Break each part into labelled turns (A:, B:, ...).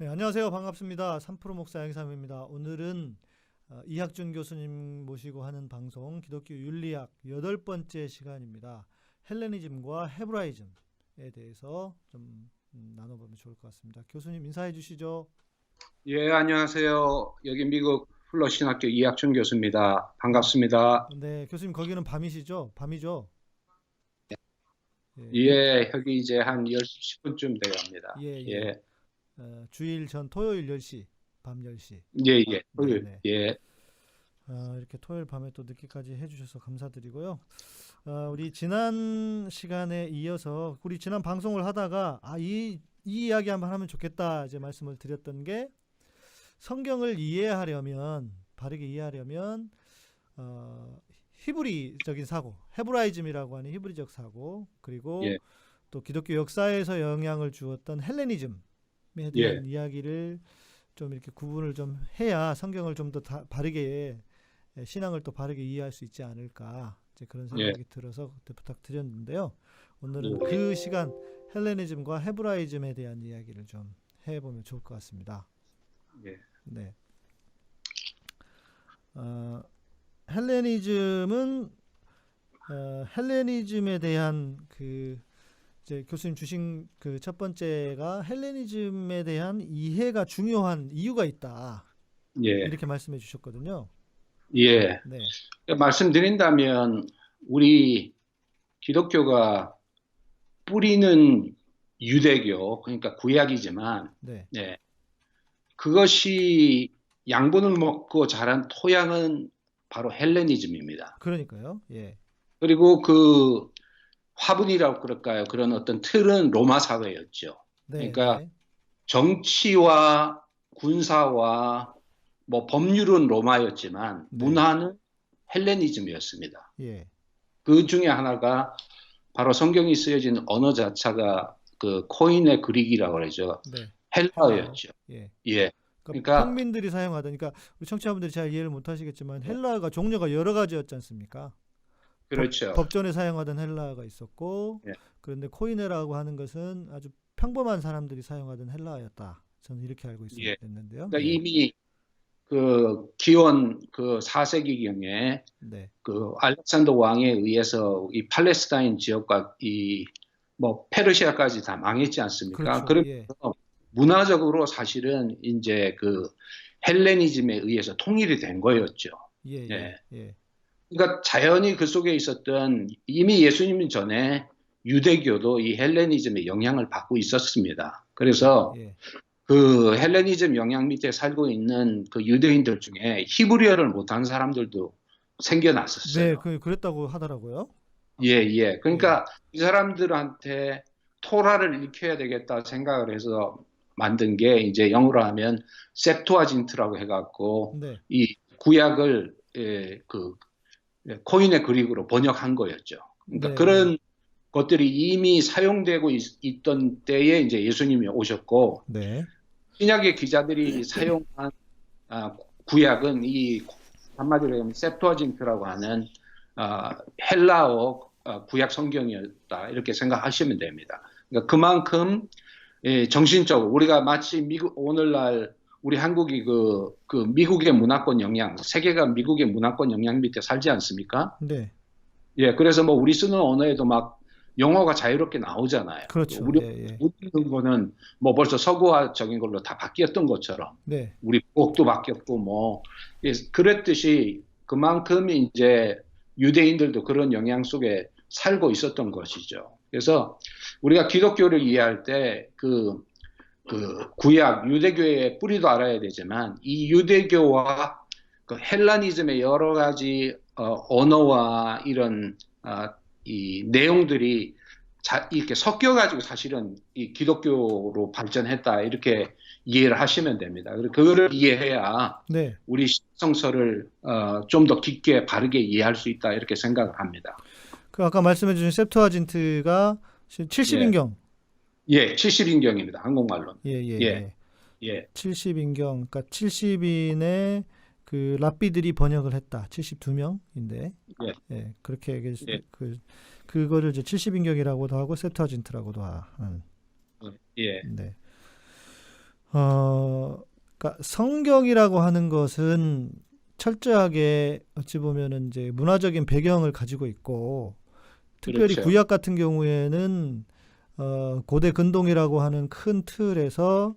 A: 네, 안녕하세요. 반갑습니다. 3프로 목사 양삼입니다. 오늘은 이학준 교수님 모시고 하는 방송 기독교 윤리학 8번째 시간입니다. 헬레니즘과 헤브라이즘에 대해서 좀 나눠보면 좋을 것 같습니다. 교수님 인사해 주시죠.
B: 예, 안녕하세요. 여기 미국 플러신학교 이학준 교수입니다. 반갑습니다.
A: 네, 교수님 거기는 밤이시죠? 밤이죠? 예,
B: 예, 여기 이제 한 10시 10분쯤 돼갑니다.
A: 예, 예.
B: 예,
A: 주일 전 토요일 10시, 밤 10시.
B: 예, 예,
A: 네, 네.
B: 예,
A: 이렇게 토요일 밤에 또 늦게까지 해주셔서 감사드리고요. 우리 지난 시간에 이어서 우리 지난 방송을 하다가 이 이야기 한번 하면 좋겠다 이제 말씀을 드렸던 게 성경을 이해하려면 바르게 이해하려면 히브리적인 사고, 헤브라이즘이라고 하는 히브리적 사고, 그리고
B: 예,
A: 또 기독교 역사에서 영향을 주었던 헬레니즘에
B: 예,
A: 대한 이야기를 좀 이렇게 구분을 좀 해야 성경을 좀 더 바르게 신앙을 또 바르게 이해할 수 있지 않을까 이제 그런
B: 예,
A: 생각이 들어서 그때 부탁드렸는데요. 오늘은
B: 예,
A: 그 시간 헬레니즘과 헤브라이즘에 대한 이야기를 좀 해보면 좋을 것 같습니다.
B: 예,
A: 네, 어, 헬레니즘은 헬레니즘에 대한 그 이제 교수님 주신 그 첫 번째가 헬레니즘에 대한 이해가 중요한 이유가 있다
B: 예,
A: 이렇게 말씀해 주셨거든요.
B: 예.
A: 네,
B: 말씀드린다면 우리 기독교가 뿌리는 유대교, 그러니까 구약이지만,
A: 네,
B: 예, 그것이 양분을 먹고 자란 토양은 바로 헬레니즘입니다.
A: 그러니까요. 예,
B: 그리고 그 화분이라고 그럴까요? 그런 어떤 틀은 로마 사회였죠.
A: 네,
B: 그러니까
A: 네,
B: 정치와 군사와 뭐 법률은 로마였지만
A: 네,
B: 문화는 헬레니즘이었습니다.
A: 예,
B: 그 중에 하나가 바로 성경이 쓰여진 언어 자체가 그 코인의 그릭이라고 그러죠.
A: 네, 헬라어.
B: 헬라어였죠.
A: 예.
B: 예.
A: 그러니까
B: 그러니까
A: 평민들이 사용하던, 그러니까 우리 청취자분들이 잘 이해를 못하시겠지만
B: 예,
A: 헬라어가 종류가 여러 가지였지 않습니까?
B: 그렇죠.
A: 법전에 사용하던 헬라어가 있었고,
B: 예,
A: 그런데 코이네라고 하는 것은 아주 평범한 사람들이 사용하던 헬라어였다. 저는 이렇게 알고
B: 예.
A: 있었는데요.
B: 그러니까
A: 예,
B: 이미 그 기원 그 4세기경에
A: 네,
B: 그 알렉산더 왕에 의해서 이 팔레스타인 지역과 이 뭐 페르시아까지 다 망했지 않습니까?
A: 그렇죠.
B: 그래서
A: 예,
B: 문화적으로 사실은 이제 그 헬레니즘에 의해서 통일이 된 거였죠.
A: 예, 예,
B: 예.
A: 예,
B: 그러니까 자연히 그 속에 있었던 이미 예수님 전에 유대교도 이 헬레니즘의 영향을 받고 있었습니다.
A: 예,
B: 그래서
A: 예.
B: 그 헬레니즘 영향 밑에 살고 있는 그 유대인들 중에 히브리어를 못하는 사람들도
A: 네,
B: 생겨났었어요.
A: 그랬다고 하더라고요.
B: 예, 예.
A: 예,
B: 그러니까 이 사람들한테 토라를 익혀야 되겠다 생각을 해서 만든 게 이제 영어로 하면 septuagint라고 해갖고
A: 네,
B: 이 구약을 그 코인의 그릭으로 번역한 거였죠. 그러니까
A: 네, 네,
B: 그런 것들이 이미 사용되고 던 때에 이제 예수님이 오셨고
A: 네,
B: 신약의 기자들이 사용한 구약은 이 한마디로 하면 septuagint라고 하는 헬라어 구약 성경이었다 이렇게 생각하시면 됩니다. 그러니까 그만큼 정신적으로 우리가 마치 미국 오늘날 우리 한국이 그 미국의 문화권 영향, 세계가 미국의 문화권 영향 밑에 살지 않습니까?
A: 네,
B: 예, 그래서 뭐 우리 쓰는 언어에도 막 영어가 자유롭게 나오잖아요.
A: 그렇죠.
B: 우리
A: 예, 예,
B: 못 읽는 거는 뭐 벌써 서구화적인 걸로 다 바뀌었던 것처럼
A: 네,
B: 우리 국도 바뀌었고 뭐 예, 그랬듯이 그만큼 이제 유대인들도 그런 영향 속에 살고 있었던 것이죠. 그래서 우리가 기독교를 이해할 때 그 구약 유대교의 뿌리도 알아야 되지만 이 유대교와 그 헬라니즘의 여러 가지 언어와 이런 이 내용들이 이렇게 섞여가지고 사실은 이 기독교로 발전했다 이렇게 이해를 하시면 됩니다. 그리고 그거를 이해해야
A: 네.
B: 우리 성서를 좀 더 깊게 바르게 이해할 수 있다 이렇게 생각을 합니다.
A: 그 아까 말씀해주신 septuagint가
B: 예,
A: 70인경.
B: 예, 70인경입니다. 한국말로는.
A: 예, 예,
B: 예,
A: 예.
B: 예,
A: 70인경, 그러니까 70인의 그 랍비들이 번역을 했다. 72명인데,
B: 예,
A: 예, 그렇게
B: 예,
A: 그거를 이제 70인경이라고도 하고 septuagint라고도 하는.
B: 예.
A: 네. 그러니까 성경이라고 하는 것은 철저하게 어찌 보면은 이제 문화적인 배경을 가지고 있고, 특별히
B: 그렇죠.
A: 구약 같은 경우에는 고대 근동이라고 하는 큰 틀에서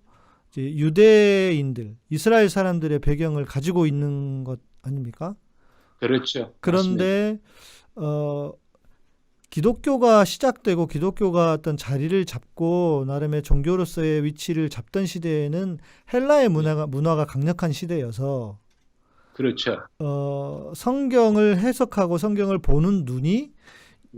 A: 이제 유대인들, 이스라엘 사람들의 배경을 가지고 있는 것 아닙니까?
B: 그렇죠. 맞습니다.
A: 그런데 기독교가 시작되고 기독교가 어떤 자리를 잡고 나름의 종교로서의 위치를 잡던 시대에는 헬라의 문화가 강력한 시대여서
B: 그렇죠.
A: 성경을 해석하고 성경을 보는 눈이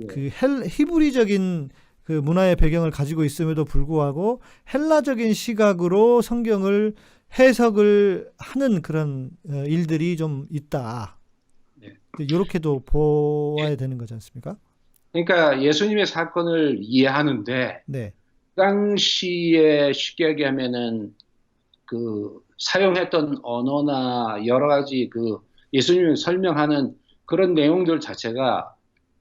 B: 예.
A: 그 히브리적인 그 문화의 배경을 가지고 있음에도 불구하고 헬라적인 시각으로 성경을 해석을 하는 그런 일들이 좀 있다.
B: 네.
A: 이렇게도 보아야 되는 거지 않습니까?
B: 그러니까 예수님의 사건을 이해하는데
A: 네,
B: 그 당시에 쉽게 얘기하면은 그 사용했던 언어나 여러 가지 그 예수님이 설명하는 그런 내용들 자체가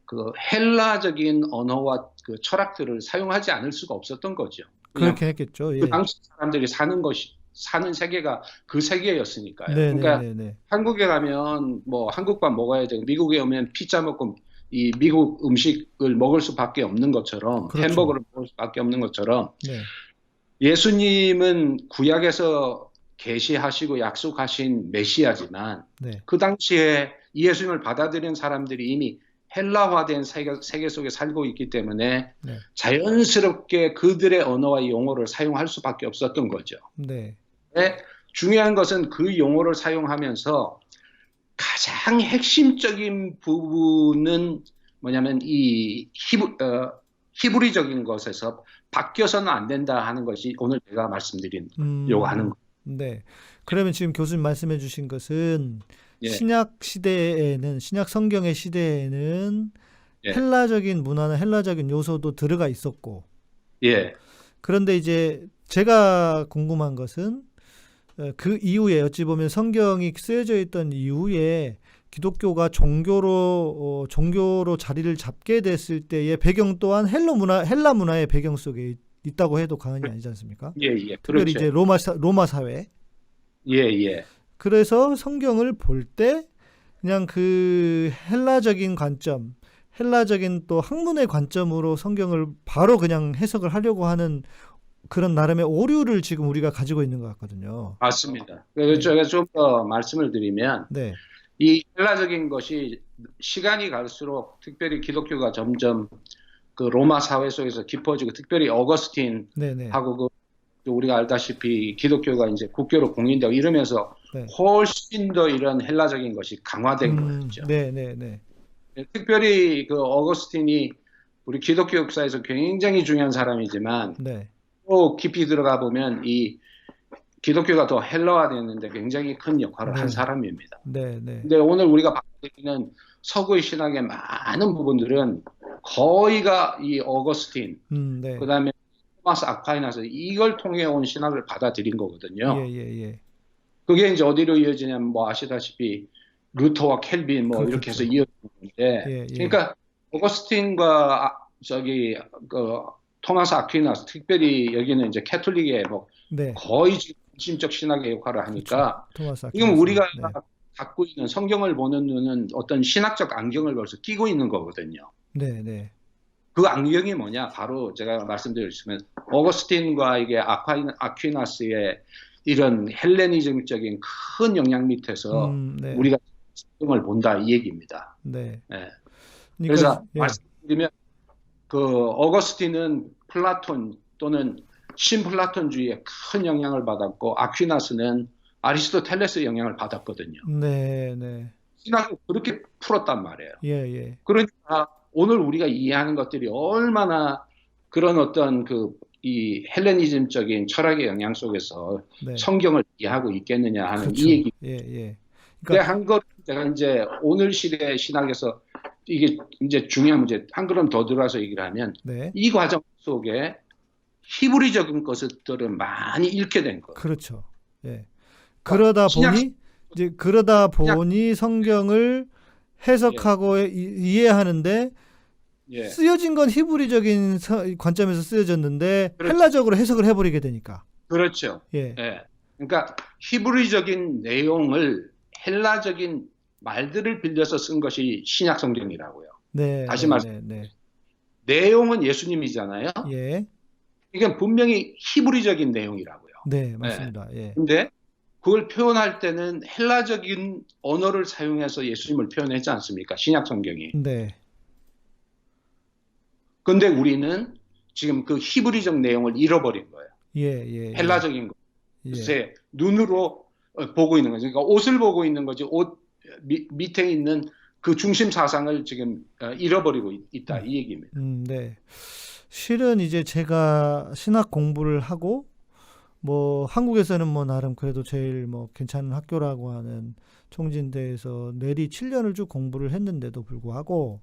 B: 그 헬라적인 언어와 그 철학들을 사용하지 않을 수가 없었던 거죠. 그냥
A: 그렇게 했겠죠.
B: 그
A: 예.
B: 당시 사람들이 사는 세계가 그 세계였으니까요.
A: 네, 네,
B: 그러니까
A: 네, 네.
B: 한국에 가면 뭐 한국밥 먹어야 되고 미국에 오면 피자 먹고 이 미국 음식을 먹을 수밖에 없는 것처럼
A: 그렇죠.
B: 햄버거를 먹을 수밖에 없는 것처럼
A: 네,
B: 예수님은 구약에서 계시하시고 약속하신 메시아지만
A: 네,
B: 그 당시에 이 예수님을 받아들인 사람들이 이미 헬라화된 세계 속에 살고 있기 때문에
A: 네,
B: 자연스럽게 그들의 언어와 용어를 사용할 수밖에 없었던 거죠.
A: 네,
B: 네, 중요한 것은 그 용어를 사용하면서 가장 핵심적인 부분은 뭐냐면 이 히브리적인 것에서 바뀌어서는 안 된다 하는 것이 오늘 제가 말씀드리려고 하는 거예요.
A: 네. 그러면 지금 교수님 말씀해 주신 것은
B: 예,
A: 신약 시대에는, 신약 성경의 시대에는
B: 예,
A: 헬라적인 문화나 헬라적인 요소도 들어가 있었고,
B: 예,
A: 그런데 이제 제가 궁금한 것은 그 이후에 어찌 보면 성경이 쓰여져 있던 이후에 기독교가 종교로 자리를 잡게 됐을 때의 배경 또한 헬라 문화의 배경 속에 있다고 해도 과언이 아니지 않습니까?
B: 예, 예,
A: 특별히
B: 그렇죠.
A: 이제 로마 사회.
B: 예, 예,
A: 그래서 성경을 볼 때 그냥 그 헬라적인 관점, 헬라적인 또 학문의 관점으로 성경을 바로 그냥 해석을 하려고 하는 그런 나름의 오류를 지금 우리가 가지고 있는 것 같거든요.
B: 맞습니다. 그래서 제가 좀 더 말씀을 드리면
A: 네,
B: 이 헬라적인 것이 시간이 갈수록 특별히 기독교가 점점 그 로마 사회 속에서 깊어지고 특별히 어거스틴하고
A: 네, 네,
B: 그 우리가 알다시피 기독교가 이제 국교로 공인되고 이러면서
A: 네,
B: 훨씬 더 이런 헬라적인 것이 강화된 거였죠.
A: 네, 네, 네,
B: 특별히 그 어거스틴이 우리 기독교 역사에서 굉장히 중요한 사람이지만
A: 네,
B: 또 깊이 들어가 보면 이 기독교가 더 헬라화되는데 굉장히 큰 역할을 한
A: 네,
B: 사람입니다.
A: 네, 네,
B: 근데 오늘 우리가 받는 서구의 신학의 많은 부분들은 거의가 이 어거스틴,
A: 네,
B: 그다음에 토마스 아퀴나스 이걸 통해 온 신학을 받아들인
A: 예,
B: 거거든요.
A: 예, 예,
B: 그게 이제 어디로 이어지냐면 뭐 아시다시피 루터와 켈빈 뭐 이렇게 해서
A: 그렇죠.
B: 이어지는데,
A: 예, 예,
B: 그러니까 어거스틴과 저기 그 토마스 아퀴나스, 특별히 여기는 이제 캐톨릭의 뭐
A: 네,
B: 거의 지금 중심적 신학의 역할을
A: 그렇죠.
B: 하니까
A: 토마스
B: 지금
A: 아퀴나스.
B: 우리가
A: 네,
B: 갖고 있는 성경을 보는 눈은 어떤 신학적 안경을 벌써 끼고 있는 거거든요.
A: 네, 네,
B: 그 안경이 뭐냐? 바로 제가 말씀드렸지만 어거스틴과 이게 아퀴나스의 이런 헬레니즘적인 큰 영향 밑에서
A: 네,
B: 우리가 성경을 본다 이 얘기입니다.
A: 네.
B: 예.
A: 그러니까
B: 그래서
A: 예,
B: 말씀드리면 그 어거스틴은 플라톤 또는 신플라톤주의에 큰 영향을 받았고 아퀴나스는 아리스토텔레스의 영향을 받았거든요.
A: 네, 네,
B: 신학을 그렇게 풀었단 말이에요.
A: 예, 예,
B: 그러니까 오늘 우리가 이해하는 것들이 얼마나 그런 어떤 이 헬레니즘적인 철학의 영향 속에서
A: 네,
B: 성경을 이해하고 있겠느냐 하는
A: 그렇죠.
B: 이 얘기.
A: 예, 예.
B: 근데
A: 그러니까
B: 한 것 제가 이제 오늘 시대 신학에서 이게 이제 중요한 문제 한 걸음 더 들어와서 얘기를 하면
A: 네,
B: 이 과정 속에 히브리적인 것들을 많이 잃게 된 거예요.
A: 그렇죠. 예.
B: 그러니까
A: 그러다 보니 성경을 해석하고 이해하는데
B: 예,
A: 쓰여진 건 히브리적인 관점에서 쓰여졌는데
B: 그렇죠.
A: 헬라적으로 해석을 해버리게 되니까.
B: 그렇죠.
A: 예.
B: 예. 그러니까 히브리적인 내용을 헬라적인 말들을 빌려서 쓴 것이 신약 성경이라고요.
A: 네,
B: 다시
A: 네,
B: 말씀,
A: 네, 네.
B: 내용은 예수님이잖아요.
A: 예.
B: 이건 분명히 히브리적인 내용이라고요.
A: 네,
B: 예.
A: 맞습니다. 예.
B: 근데 그걸 표현할 때는 헬라적인 언어를 사용해서 예수님을 표현하지 않습니까? 신약 성경이.
A: 네.
B: 근데 우리는 지금 그 히브리적 내용을 잃어버린 거예요.
A: 예, 예, 예.
B: 헬라적인 거.
A: 예.
B: 글쎄, 눈으로 보고 있는 거죠. 그러니까 옷을 보고 있는 거지, 옷 밑에 있는 그 중심 사상을 지금 잃어버리고 있다. 이 얘기입니다.
A: 네. 실은 이제 제가 신학 공부를 하고 뭐 한국에서는 뭐 나름 그래도 제일 뭐 괜찮은 학교라고 하는 총진대에서 내리 7년을 쭉 공부를 했는데도 불구하고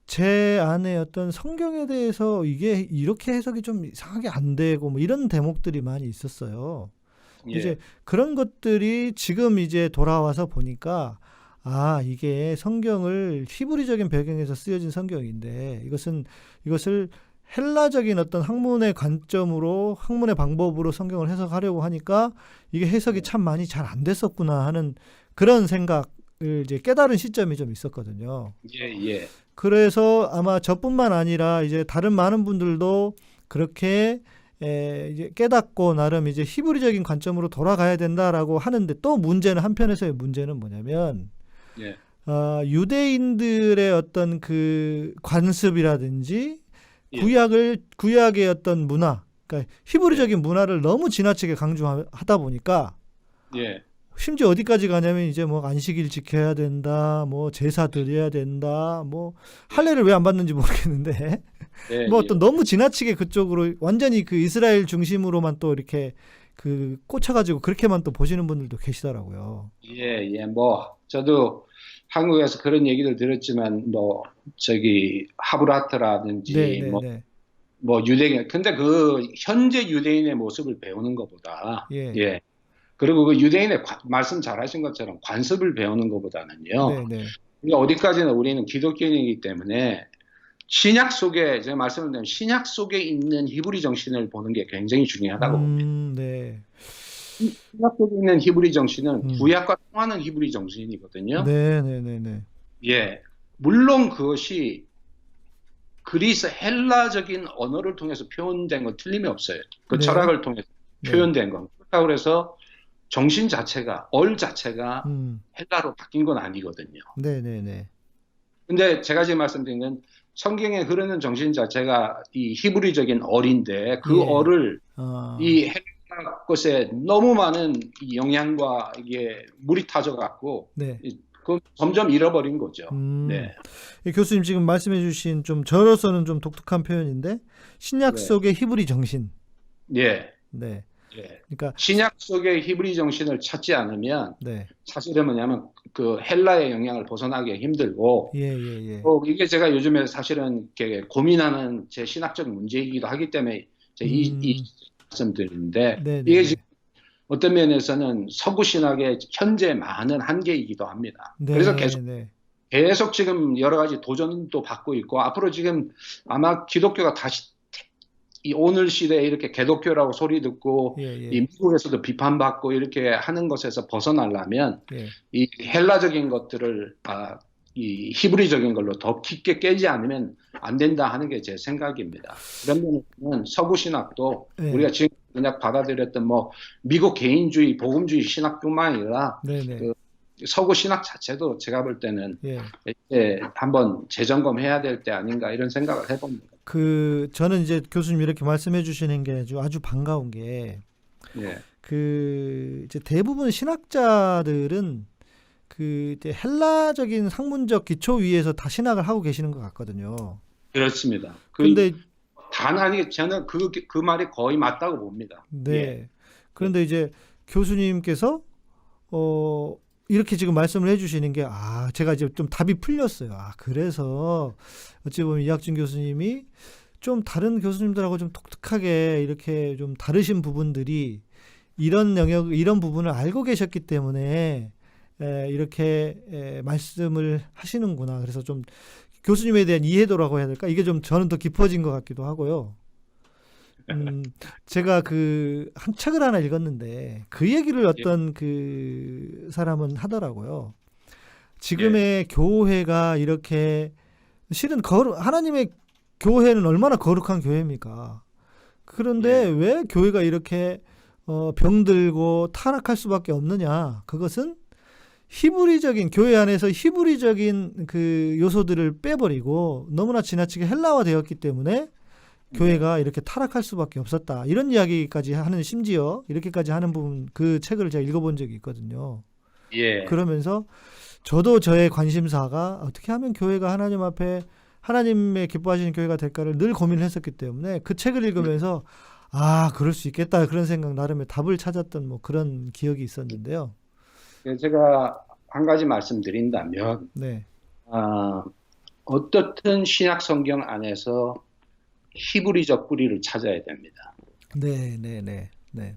A: 제 안에 어떤 성경에 대해서 이게 이렇게 해석이 좀 이상하게 안 되고 뭐 이런 대목들이 많이 있었어요.
B: 예.
A: 이제 그런 것들이 지금 이제 돌아와서 보니까 아, 이게 성경을 히브리적인 배경에서 쓰여진 성경인데 이것을 헬라적인 어떤 학문의 관점으로 학문의 방법으로 성경을 해석하려고 하니까 이게 해석이 참 많이 잘 안 됐었구나 하는 그런 생각을 이제 깨달은 시점이 좀 있었거든요.
B: 예, 예.
A: 그래서 아마 저뿐만 아니라 이제 다른 많은 분들도 그렇게 이제 깨닫고 나름 이제 히브리적인 관점으로 돌아가야 된다라고 하는데 또 문제는 한편에서의 문제는 뭐냐면
B: 예.
A: 유대인들의 어떤 그 관습이라든지
B: 예.
A: 구약의 어떤 문화, 그러니까 히브리적인 문화를 너무 지나치게 강조하다 보니까
B: 예.
A: 심지어 어디까지 가냐면 이제 뭐 안식일 지켜야 된다, 뭐 제사 드려야 된다, 뭐 할례를 왜 안 받는지 모르겠는데
B: 예,
A: 뭐
B: 예.
A: 어떤 너무 지나치게 그쪽으로 완전히 그 이스라엘 중심으로만 또 이렇게 그 꽂혀가지고 그렇게만 또 보시는 분들도 계시더라고요.
B: 예, 예. 뭐 저도 한국에서 그런 얘기를 들었지만 뭐 저기 하브라트라든지
A: 네, 네, 네.
B: 뭐 유대인, 근데 그 현재 유대인의 모습을 배우는 것보다
A: 예.
B: 예. 그리고 그 유대인의 말씀 잘하신 것처럼 관습을 배우는 것보다는요.
A: 네, 네.
B: 그러니까 어디까지나 우리는 기독교인이기 때문에 신약 속에 제가 말씀드린 신약 속에 있는 히브리 정신을 보는 게 굉장히 중요하다고 봅니다.
A: 네.
B: 신약 속에 있는 히브리 정신은
A: 음.
B: 구약과 통하는 히브리 정신이거든요.
A: 네, 네, 네, 네.
B: 예. 물론 그것이 그리스 헬라적인 언어를 통해서 표현된 건 틀림이 없어요. 그
A: 네.
B: 철학을 통해서
A: 네.
B: 표현된 건. 그렇다고 해서 정신 자체가, 자체가 헬라로 바뀐 건 아니거든요.
A: 네, 네, 네.
B: 근데 제가 지금 말씀드린 건 성경에 흐르는 정신 자체가 이 히브리적인 어인데 그
A: 예.
B: 어를 이
A: 아,
B: 헬라 것에 너무 많은 이 영향과 이게 물이 타져갖고
A: 네.
B: 그 점점 잃어버린 거죠. 네.
A: 이 교수님 지금 말씀해 주신 좀 저로서는 좀 독특한 표현인데 신약
B: 네.
A: 속의 히브리 정신.
B: 예.
A: 네.
B: 예.
A: 그러니까
B: 신약 속의 히브리 정신을 찾지 않으면
A: 네.
B: 사실은 뭐냐면 그 헬라의 영향을 벗어나기 힘들고
A: 예, 예, 예.
B: 이게 제가 요즘에 사실은 이렇게 고민하는 제 신학적 문제이기도 하기 때문에 제가 이 말씀드리는데
A: 네, 네,
B: 이게
A: 네.
B: 지금 어떤 면에서는 서구 신학의 현재 많은 한계이기도 합니다.
A: 네,
B: 그래서
A: 네.
B: 계속 지금 여러 가지 도전도 받고 있고 앞으로 지금 아마 기독교가 다시 이 오늘 시대에 이렇게 개독교라고 소리 듣고
A: 예, 예.
B: 이 미국에서도 비판받고 이렇게 하는 것에서 벗어나려면
A: 예.
B: 이 헬라적인 것들을 이 히브리적인 걸로 더 깊게 깨지 않으면 안 된다 하는 게 제 생각입니다. 그런 면에서는 서구 신학도
A: 네.
B: 우리가 지금 그냥 받아들였던 뭐 미국 개인주의, 복음주의 신학뿐만 아니라
A: 네, 네.
B: 그 서구 신학 자체도 제가 볼 때는
A: 예.
B: 이제 한번 재점검해야 될 때 아닌가 이런 생각을 해봅니다.
A: 저는 이제 교수님 이렇게 말씀해 주시는 게 아주 반가운 게
B: 예.
A: 이제 대부분 신학자들은 이제 헬라적인 학문적 기초 위에서 다 신학을 하고 계시는 것 같거든요.
B: 그렇습니다.
A: 그런데
B: 단 아니 저는 그 말이 거의 맞다고 봅니다.
A: 네.
B: 예.
A: 그런데 이제 교수님께서 이렇게 지금 말씀을 해주시는 게 제가 이제 좀 답이 풀렸어요. 그래서 어찌 보면 이학준 교수님이 좀 다른 교수님들하고 좀 독특하게 이렇게 좀 다르신 부분들이 이런 이런 부분을 알고 계셨기 때문에 이렇게 말씀을 하시는구나. 그래서 좀 교수님에 대한 이해도라고 해야 될까? 이게 좀 저는 더 깊어진 것 같기도 하고요. 제가 그 한 책을 하나 읽었는데 그 얘기를 어떤 그 사람은 하더라고요. 지금의 교회가 이렇게 실은 하나님의 교회는 얼마나 거룩한 교회입니까? 그런데 왜 교회가 이렇게 병들고 타락할 수밖에 없느냐? 그것은 히브리적인 교회 안에서 히브리적인 그 요소들을 빼버리고 너무나 지나치게 헬라화되었기 때문에 교회가 이렇게 타락할 수밖에 없었다. 이런 이야기까지 하는 심지어 이렇게까지 하는 부분 그 책을 제가 읽어본 적이 있거든요.
B: 예.
A: 그러면서 저도 저의 관심사가 어떻게 하면 교회가 하나님 앞에 하나님의 기뻐하시는 교회가 될까를 늘 고민을 했었기 때문에 그 책을 읽으면서 아 그럴 수 있겠다 그런 생각 나름의 답을 찾았던 뭐 그런 기억이 있었는데요.
B: 제가 한 가지 말씀드린다면
A: 네,
B: 어떻든 신약 성경 안에서 히브리적 뿌리를 찾아야 됩니다.
A: 네, 네, 네, 네,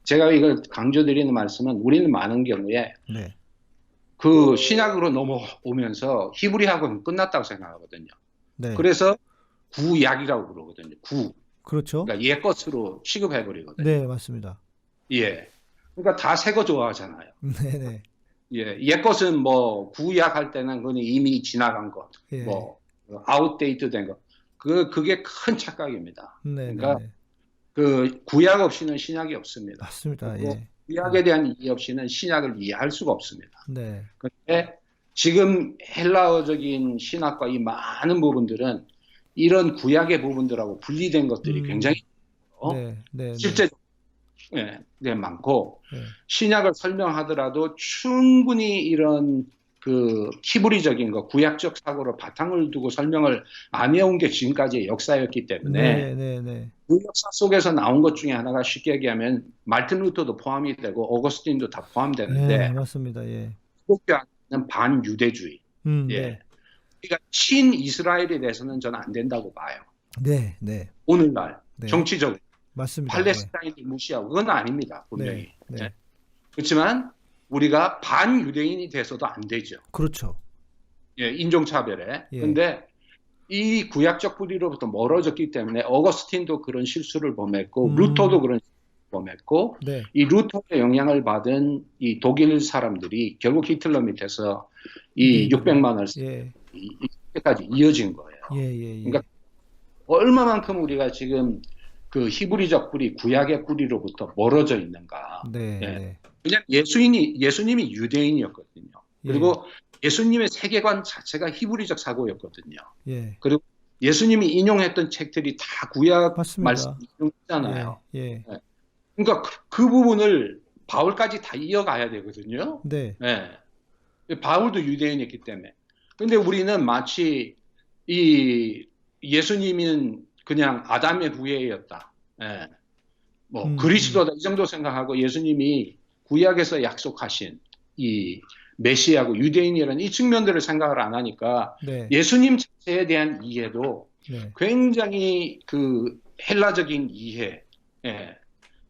B: 제가 이걸 강조드리는 말씀은 우리는 많은 경우에
A: 네,
B: 그 신약으로 넘어오면서 히브리학은 끝났다고 생각하거든요.
A: 네.
B: 그래서 구약이라고 그러거든요.
A: 그렇죠.
B: 그러니까 옛것으로 취급해버리거든요.
A: 네, 맞습니다.
B: 예. 그러니까 다 새 거 좋아하잖아요.
A: 네, 네,
B: 예. 옛것은 뭐 구약 할 때는 그건 이미 지나간 것,
A: 예.
B: 뭐 아웃데이트 된 것. 그게 큰 착각입니다.
A: 네,
B: 그러니까
A: 네, 네.
B: 그 구약 없이는 신약이 없습니다.
A: 맞습니다.
B: 그리고
A: 예,
B: 구약에 대한 이해 없이는 신약을 이해할 수가 없습니다.
A: 네,
B: 그런데 지금 헬라어적인 신학과 이 많은 부분들은 이런 구약의 부분들하고 분리된 것들이 굉장히
A: 네, 네,
B: 실제 많고
A: 네,
B: 신약을 설명하더라도 충분히 이런 그 히브리적인 거 구약적 사고를 바탕을 두고 설명을 안 해온 게 지금까지의 역사였기 때문에
A: 네, 네, 네,
B: 그 역사 속에서 나온 것 중에 하나가 쉽게 얘기하면 마르틴 루터도 포함이 되고 어거스틴도 다 포함되는데
A: 네, 맞습니다. 예,
B: 기독교 안에는 반유대주의, 예,
A: 네,
B: 그러니까 친이스라엘에 대해서는 저는 안 된다고 봐요.
A: 네, 네,
B: 오늘날
A: 네.
B: 정치적으로
A: 맞습니다.
B: 팔레스타인을 무시하고 그건 아닙니다. 분명히.
A: 네, 네.
B: 예. 그렇지만 우리가 반유대인이 돼서도 안 되죠.
A: 그렇죠.
B: 예, 인종차별에.
A: 예.
B: 근데 이 구약적 뿌리로부터 멀어졌기 때문에 어거스틴도 그런 실수를 범했고 루터도 그런 실수를 범했고
A: 네,
B: 이 루터의 영향을 받은 이 독일 사람들이 결국 히틀러 밑에서 이 600만을
A: 예,
B: 이때까지 이어진 거예요.
A: 예, 예, 예.
B: 그러니까 얼마만큼 우리가 지금 그 히브리적 뿌리, 구약의 뿌리로부터 멀어져 있는가.
A: 네,
B: 예.
A: 네,
B: 그냥 예수님이 유대인이었거든요. 그리고 예수님의 세계관 자체가 히브리적 사고였거든요.
A: 예,
B: 그리고 예수님이 인용했던 책들이 다 구약
A: 맞습니다.
B: 말씀 인용했잖아요.
A: 예, 예,
B: 그러니까 그 부분을 바울까지 다 이어가야 되거든요.
A: 네,
B: 예. 바울도 유대인이었기 때문에. 근데 우리는 마치 이 예수님은 그냥 아담의 후예였다. 예. 뭐 그리스도다 이 정도 생각하고 예수님이 구약에서 약속하신 이 메시아고 유대인이라는 이 측면들을 생각을 안 하니까
A: 네,
B: 예수님 자체에 대한 이해도
A: 네,
B: 굉장히 그 헬라적인 이해,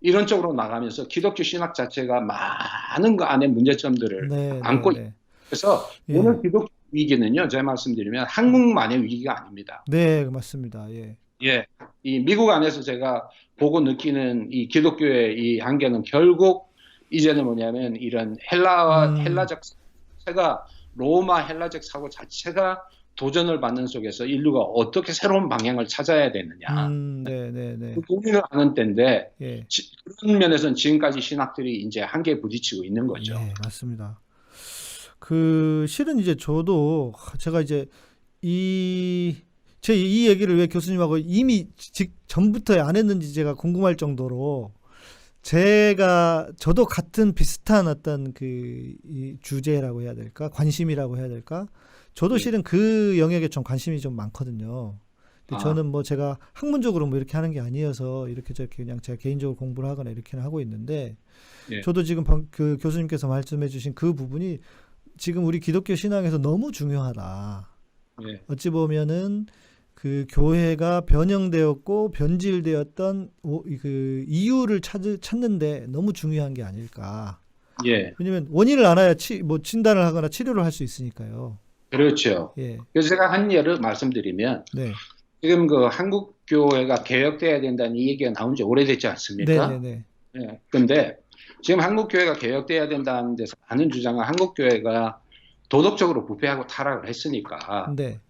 B: 이런 쪽으로 나가면서 기독교 신학 자체가 많은 그 안에 문제점들을
A: 네,
B: 안고
A: 네,
B: 있어서
A: 예.
B: 오늘 기독교 위기는요, 제 말씀드리면 한국만의 위기가 아닙니다.
A: 네, 맞습니다. 예,
B: 예, 이 미국 안에서 제가 보고 느끼는 이 기독교의 이 한계는 결국 이제는 뭐냐면 이런 헬라적 사고가 로마 헬라적 사고 자체가 도전을 받는 속에서 인류가 어떻게 새로운 방향을 찾아야 되느냐.
A: 네, 네, 네,
B: 그 고민을 하는 때인데
A: 예,
B: 그런 면에서는 지금까지 신학들이 이제 한계에 부딪히고 있는 거죠.
A: 예, 맞습니다. 그 실은 이제 저도 제가 이제 제 이 얘기를 왜 교수님하고 이미 전부터 안 했는지 제가 궁금할 정도로 저도 같은 비슷한 어떤 이 주제라고 해야 될까? 관심이라고 해야 될까? 저도
B: 예.
A: 실은 그 영역에 좀 관심이 좀 많거든요. 근데 저는 뭐 제가 학문적으로 뭐 이렇게 하는 게 아니어서 이렇게 저렇게 그냥 제가 개인적으로 공부를 하거나 이렇게는 하고 있는데
B: 예.
A: 저도 지금 그 교수님께서 말씀해 주신 그 부분이 지금 우리 기독교 신앙에서 너무 중요하다.
B: 예.
A: 어찌 보면은 그 교회가 변형되었고 변질되었던 그 이유를 찾는데 너무 중요한 게 아닐까.
B: 예.
A: 왜냐면 원인을 알아야 뭐 진단을 하거나 치료를 할 수 있으니까요.
B: 그렇죠.
A: 예.
B: 그래서 제가 한 예를 말씀드리면
A: 네.
B: 지금 그 한국 교회가 개혁돼야 된다는 이 얘기가 나온 지 오래됐지 않습니까?
A: 네네네.
B: 예. 근데 지금 한국 교회가 개혁돼야 된다는 데서 많은 주장은 한국 교회가 도덕적으로 부패하고 타락을 했으니까
A: 네.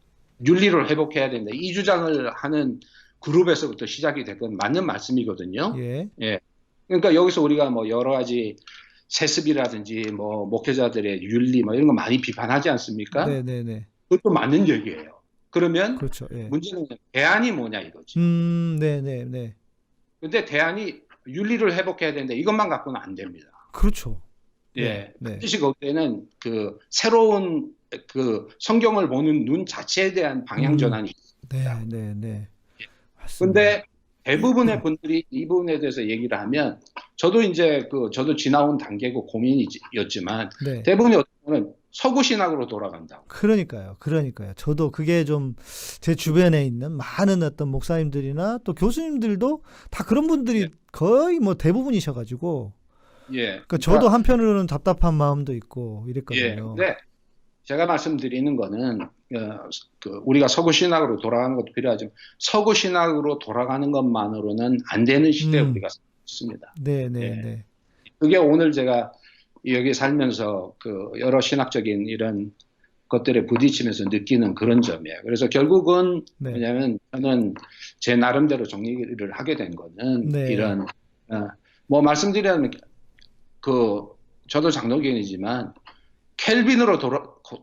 B: 윤리를 회복해야 된다. 이 주장을 하는 그룹에서부터 시작이 된 건 맞는 말씀이거든요.
A: 예.
B: 예. 그러니까 여기서 우리가 뭐 여러 가지 세습이라든지 뭐 목회자들의 윤리 뭐 이런 거 많이 비판하지 않습니까?
A: 네네네.
B: 그것도 맞는 얘기예요. 그러면
A: 그렇죠. 예.
B: 문제는 대안이 뭐냐 이거지.
A: 네네네.
B: 근데 대안이 윤리를 회복해야 되는데 이것만 갖고는 안 됩니다.
A: 그렇죠.
B: 예.
A: 네.
B: 반드시 그때는 그 새로운 그 성경을 보는 눈 자체에 대한 방향 전환이 있습니다.
A: 네네네. 맞습니다.
B: 근데 대부분의 분들이 이 부분에 대해서 얘기를 하면 저도 이제 저도 지나온 단계고 고민이었지만
A: 네.
B: 대부분이 어떻게 보면 서구 신학으로 돌아간다고.
A: 그러니까요. 저도 그게 좀 제 주변에 있는 많은 어떤 목사님들이나 또 교수님들도 다 그런 분들이
B: 예.
A: 거의 뭐 대부분이셔가지고.
B: 예.
A: 그러니까 저도 한편으로는 답답한 마음도 있고
B: 예.
A: 이랬거든요.
B: 근데 제가 말씀드리는 거는 우리가 서구 신학으로 돌아가는 것도 필요하지만 서구 신학으로 돌아가는 것만으로는 안 되는 시대에 우리가 살고 있습니다.
A: 네네네.
B: 예. 그게 오늘 제가 여기 살면서 여러 신학적인 이런 것들에 부딪히면서 느끼는 그런 점이에요. 그래서 결국은
A: 네.
B: 왜냐하면 저는 제 나름대로 정리를 하게 된 거는
A: 네.
B: 이런 뭐 말씀드리면 저도 장로교인이지만 켈빈으로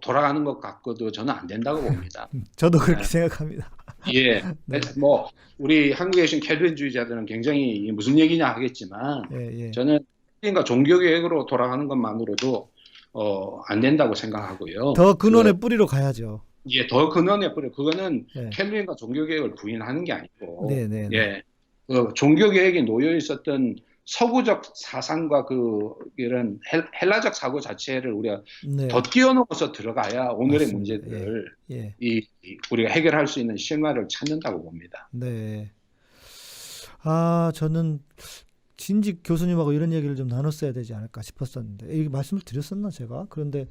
B: 돌아가는 것 같고도 저는 안 된다고 봅니다.
A: 저도 그렇게 생각합니다.
B: 예.
A: 네.
B: 뭐 우리 한국에 계신 켈빈주의자들은 굉장히 무슨 얘기냐 하겠지만
A: 예.
B: 저는 켈빈과 종교개혁으로 돌아가는 것만으로도 안 된다고 생각하고요.
A: 더 근원의 뿌리로 가야죠.
B: 예, 더 근원의 뿌리. 그거는
A: 네.
B: 켈빈과 종교개혁을 부인하는 게 아니고,
A: 네네.
B: 예, 종교개혁에 놓여 있었던 서구적 사상과 이런 헬라적 사고 자체를 우리가
A: 네.
B: 더 뛰어넘어서 들어가야 오늘의
A: 맞습니다.
B: 문제들을
A: 예.
B: 우리가 해결할 수 있는 실마리를 찾는다고 봅니다.
A: 네. 저는 진직 교수님하고 이런 얘기를 좀 나눴어야 되지 않을까 싶었었는데 이 말씀을 드렸었나 제가? 그런데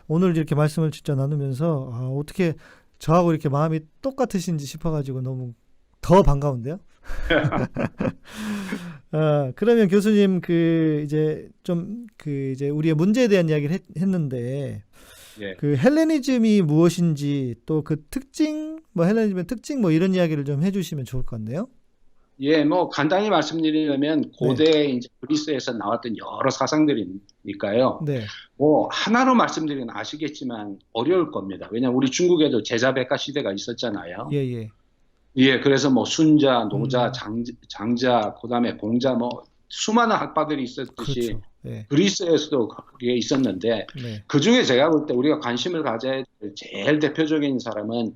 A: 오늘 이렇게 말씀을 진짜 나누면서 어떻게 저하고 이렇게 마음이 똑같으신지 싶어가지고 너무 더 반가운데요. 그러면 교수님 이제 우리의 문제에 대한 이야기를 했는데
B: 예.
A: 헬레니즘이 무엇인지 또 그 특징 헬레니즘의 특징 이런 이야기를 좀 해주시면 좋을 것 같네요.
B: 예, 뭐 간단히 말씀드리려면 고대 이제 그리스에서 나왔던 여러 사상들이니까요.
A: 네.
B: 뭐 하나로 말씀드리면 아시겠지만 어려울 겁니다. 왜냐하면 우리 중국에도 제자백가 시대가 있었잖아요.
A: 예.
B: 예, 그래서 뭐 순자, 노자, 장자, 그다음에 공자 뭐 수많은 학파들이 있었듯이
A: 그렇죠. 예.
B: 그리스에서도 그게 있었는데
A: 네.
B: 그 중에 제가 볼 때 우리가 관심을 가져야 될 제일 대표적인 사람은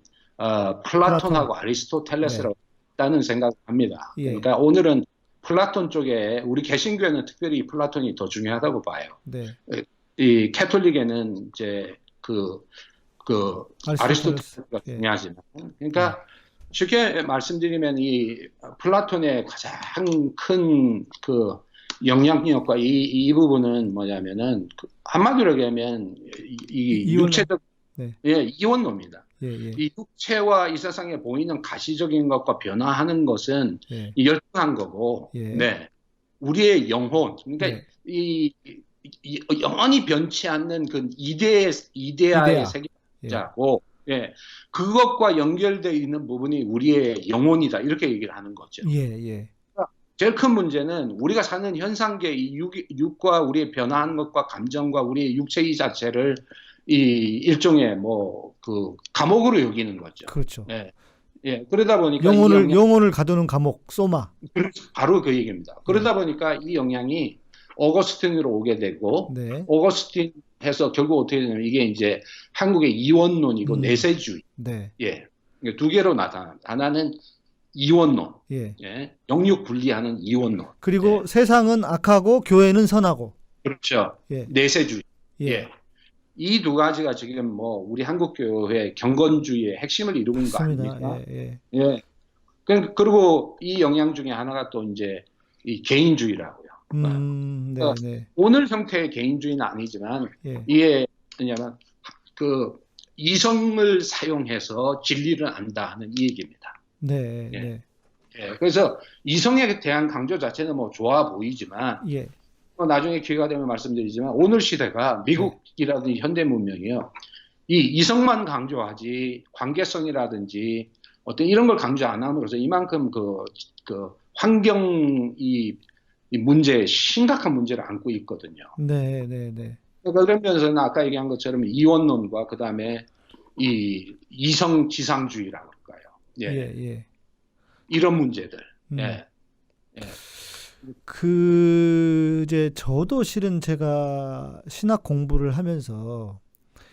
B: 플라톤하고 아리스토텔레스라고 있다는 생각을 합니다.
A: 예.
B: 그러니까 오늘은 플라톤 쪽에 우리 개신교에는 특별히 플라톤이 더 중요하다고 봐요.
A: 네.
B: 이 캐톨릭에는 이제 아리스토텔레스가
A: 예.
B: 중요하지만 그러니까 쉽게 말씀드리면 이 플라톤의 가장 큰 영향력과 이 부분은 뭐냐면은 한마디로 얘기하면 이 육체적 이원론입니다.
A: 예.
B: 이 육체와 이 세상에 보이는 가시적인 것과 변화하는 것은 열등한 거고, 네, 우리의 영혼, 그러니까 이 영원히 변치 않는 그 이데아의 세계자고, 예, 그것과 연결되어 있는 부분이 우리의 영혼이다 이렇게 얘기를 하는 거죠.
A: 예.
B: 제일 큰 문제는 우리가 사는 현상계 이 육과 우리의 변화하는 것과 감정과 우리의 육체 이 자체를 이 일종의 감옥으로 여기는 거죠.
A: 그렇죠.
B: 예. 그러다 보니까
A: 영혼을 가두는 감옥, 소마.
B: 바로 그 얘기입니다. 그러다 보니까 이 영향이 어거스틴으로 오게 되고, 어거스틴 해서 결국 어떻게 되냐면 이게 이제 한국의 이원론이고 내세주의. 예. 두 개로 나타납니다. 하나는 이원론. 영육 분리하는 이원론.
A: 그리고 세상은 악하고 교회는 선하고.
B: 그렇죠. 내세주의. 이 두 가지가 지금 우리 한국 교회 경건주의의 핵심을 이루는 거 아닙니까? 그리고 이 영향 중에 하나가 또 이제 이 개인주의라고요. 그러니까 오늘 형태의 개인주의는 아니지만 이게 뭐냐면 이성을 사용해서 진리를 안다 하는 이 얘기입니다. 예, 그래서 이성에 대한 강조 자체는 뭐 좋아 보이지만
A: 예.
B: 나중에 기회가 되면 말씀드리지만 오늘 시대가 미국이라든지 현대 문명이요. 이 이성만 강조하지 관계성이라든지 어떤 이런 걸 강조 안 함으로써 이만큼 그 환경 이 문제 심각한 문제를 안고 있거든요.
A: 네, 네, 네.
B: 그러니까 그런 면에서는 아까 얘기한 것처럼 이원론과 그다음에 이 이성 지상주의라고 할까요? 예,
A: 예, 예.
B: 이런 문제들.
A: 음.
B: 예, 예,
A: 이제 저도 실은 제가 신학 공부를 하면서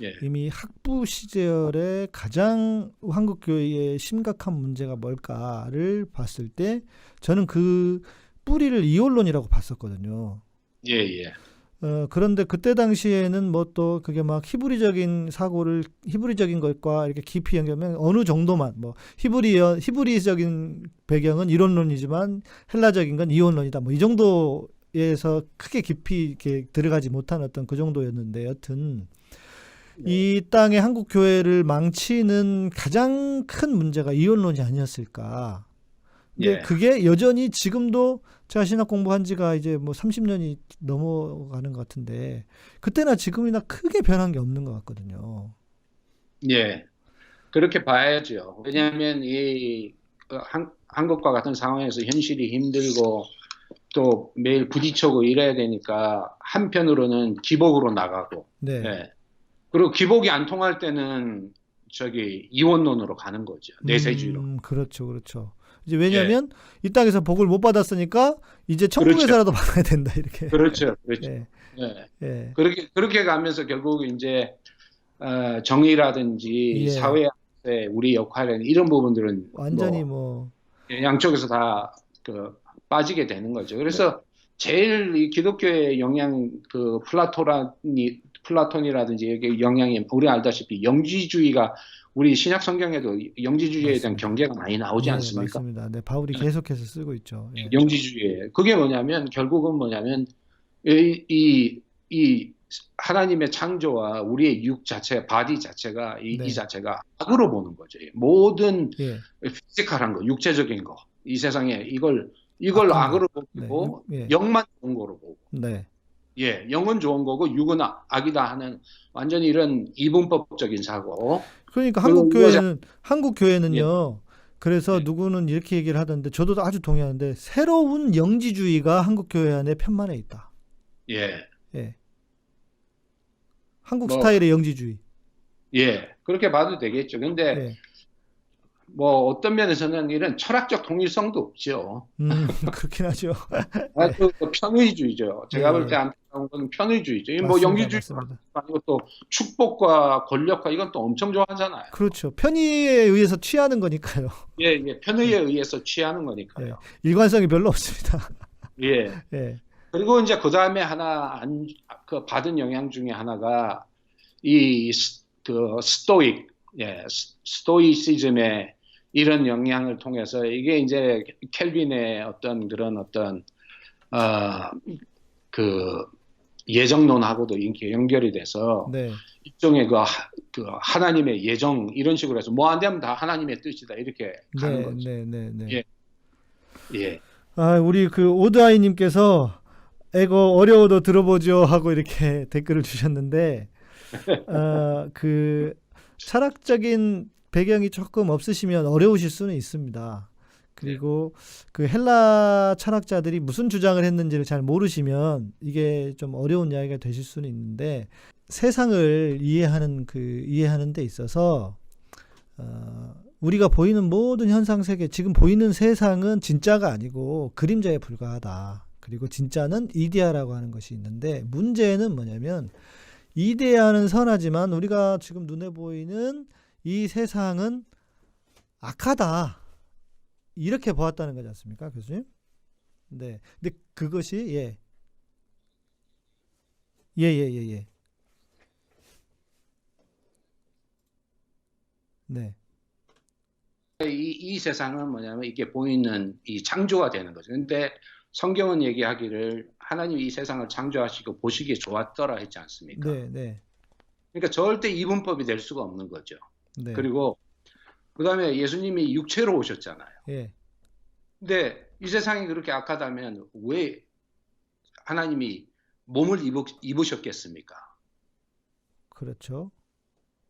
B: 예,
A: 이미 학부 시절에 가장 한국 교회의 심각한 문제가 뭘까를 봤을 때 저는 그 뿌리를 이원론이라고 봤었거든요.
B: 예, 예,
A: 그런데 그때 당시에는 뭐 또 그게 막 히브리적인 것과 이렇게 깊이 연결하면 어느 정도만 뭐 히브리적인 배경은 이론론이지만 헬라적인 건 이원론이다. 뭐 이 정도에서 크게 깊이 이렇게 들어가지 못한 어떤 그 정도였는데 여튼 이 땅의 한국 교회를 망치는 가장 큰 문제가 이원론이 아니었을까. 근데
B: 예.
A: 그게 여전히 지금도 제가 신학 공부한 지가 이제 뭐 30년이 넘어가는 것 같은데 그때나 지금이나 크게 변한 게 없는 것 같거든요.
B: 예. 그렇게 봐야죠. 왜냐하면 한국과 같은 상황에서 현실이 힘들고 또 매일 부딪히고 이래야 되니까 한편으로는 기복으로 나가고,
A: 네.
B: 예. 그리고 기복이 안 통할 때는 저기 이원론으로 가는 거죠. 내세주의로.
A: 그렇죠, 그렇죠. 이제
B: 예.
A: 왜냐하면 이 땅에서 복을 못 받았으니까 이제 천국에서라도 받아야 된다 이렇게.
B: 그렇죠, 그렇죠.
A: 예,
B: 예.
A: 예,
B: 그렇게 가면서 결국 이제 정의라든지
A: 예.
B: 사회의 우리 역할은 이런 부분들은
A: 완전히 뭐
B: 양쪽에서 다 빠지게 되는 거죠. 그래서 제일 이 기독교의 영향 그 플라톤이라든지 이게 영향이 우리 알다시피 영지주의가 우리 신약 성경에도 영지주의에 대한
A: 맞습니다.
B: 경계가 많이 나오지
A: 예,
B: 않습니까?
A: 맞습니다. 네, 바울이 계속해서 쓰고 있죠. 예.
B: 영지주의에 그게 뭐냐면 결국은 뭐냐면 이 하나님의 창조와 우리의 육 자체, 바디 자체가
A: 네.
B: 이 자체가 악으로 보는 거죠. 모든
A: 예.
B: 피지컬한 거, 육체적인 거, 이 세상에 이걸
A: 악한
B: 악으로
A: 거.
B: 보고
A: 네. 예.
B: 영만 좋은 거로 보고,
A: 네.
B: 예, 영은 좋은 거고 육은 악이다 하는 완전히 이런 이분법적인 사고.
A: 그러니까
B: 그리고
A: 한국 교회는요. 그래서
B: 예.
A: 누구는 이렇게 얘기를 하던데 저도 아주 동의하는데 새로운 영지주의가 한국 교회 안에 편만에 있다.
B: 예,
A: 예. 한국
B: 뭐,
A: 스타일의 영지주의.
B: 예, 그렇게 봐도 되겠죠. 근데
A: 예.
B: 뭐 어떤 면에서는 이런 철학적 통일성도 없죠.
A: 그렇긴 하죠.
B: 아주 편의주의죠. 제가
A: 예.
B: 볼 때 안타까운 건 편의주의죠. 뭐
A: 맞습니다,
B: 영지주의가
A: 맞습니다.
B: 아니고 또 축복과 권력과 이건 또 엄청 좋아하잖아요.
A: 그렇죠. 편의에 의해서 취하는 거니까요.
B: 예, 예, 편의에 의해서 취하는 거니까요.
A: 일관성이 별로 없습니다.
B: 예.
A: 예.
B: 그리고 이제 그 다음에 하나 받은 영향 중에 하나가 스토익, 예, 스토이시즘의 이런 영향을 통해서 이게 이제 켈빈의 그 예정론하고도 이렇게 연결이 돼서
A: 네.
B: 일종의 그 하나님의 예정 이런 식으로 해서 뭐 안 되면 다 하나님의 뜻이다 이렇게 가는 거죠.
A: 네.
B: 예. 예.
A: 아, 우리 그 오드아이님께서 에고 어려워도 들어보죠 하고 이렇게 댓글을 주셨는데 그 철학적인 배경이 조금 없으시면 어려우실 수는 있습니다. 그리고 그 헬라 철학자들이 무슨 주장을 했는지를 잘 모르시면 이게 좀 어려운 이야기가 되실 수는 있는데 세상을 이해하는 데 있어서 우리가 보이는 모든 현상 세계, 지금 보이는 세상은 진짜가 아니고 그림자에 불과하다. 그리고 진짜는 이데아라고 하는 것이 있는데 문제는 뭐냐면 이데아는 선하지만 우리가 지금 눈에 보이는 이 세상은 악하다. 이렇게 보았다는 거지 않습니까, 교수님? 네. 근데 그것이 예. 네.
B: 이 세상은 뭐냐면 이게 보이는 이 창조가 되는 거죠. 근데 성경은 얘기하기를 하나님이 이 세상을 창조하시고 보시기에 좋았더라 했지 않습니까?
A: 네.
B: 그러니까 절대 이분법이 될 수가 없는 거죠.
A: 네.
B: 그리고 그다음에 예수님이 육체로 오셨잖아요.
A: 예.
B: 근데 이 세상이 그렇게 악하다면 왜 하나님이 몸을 입으셨겠습니까?
A: 그렇죠.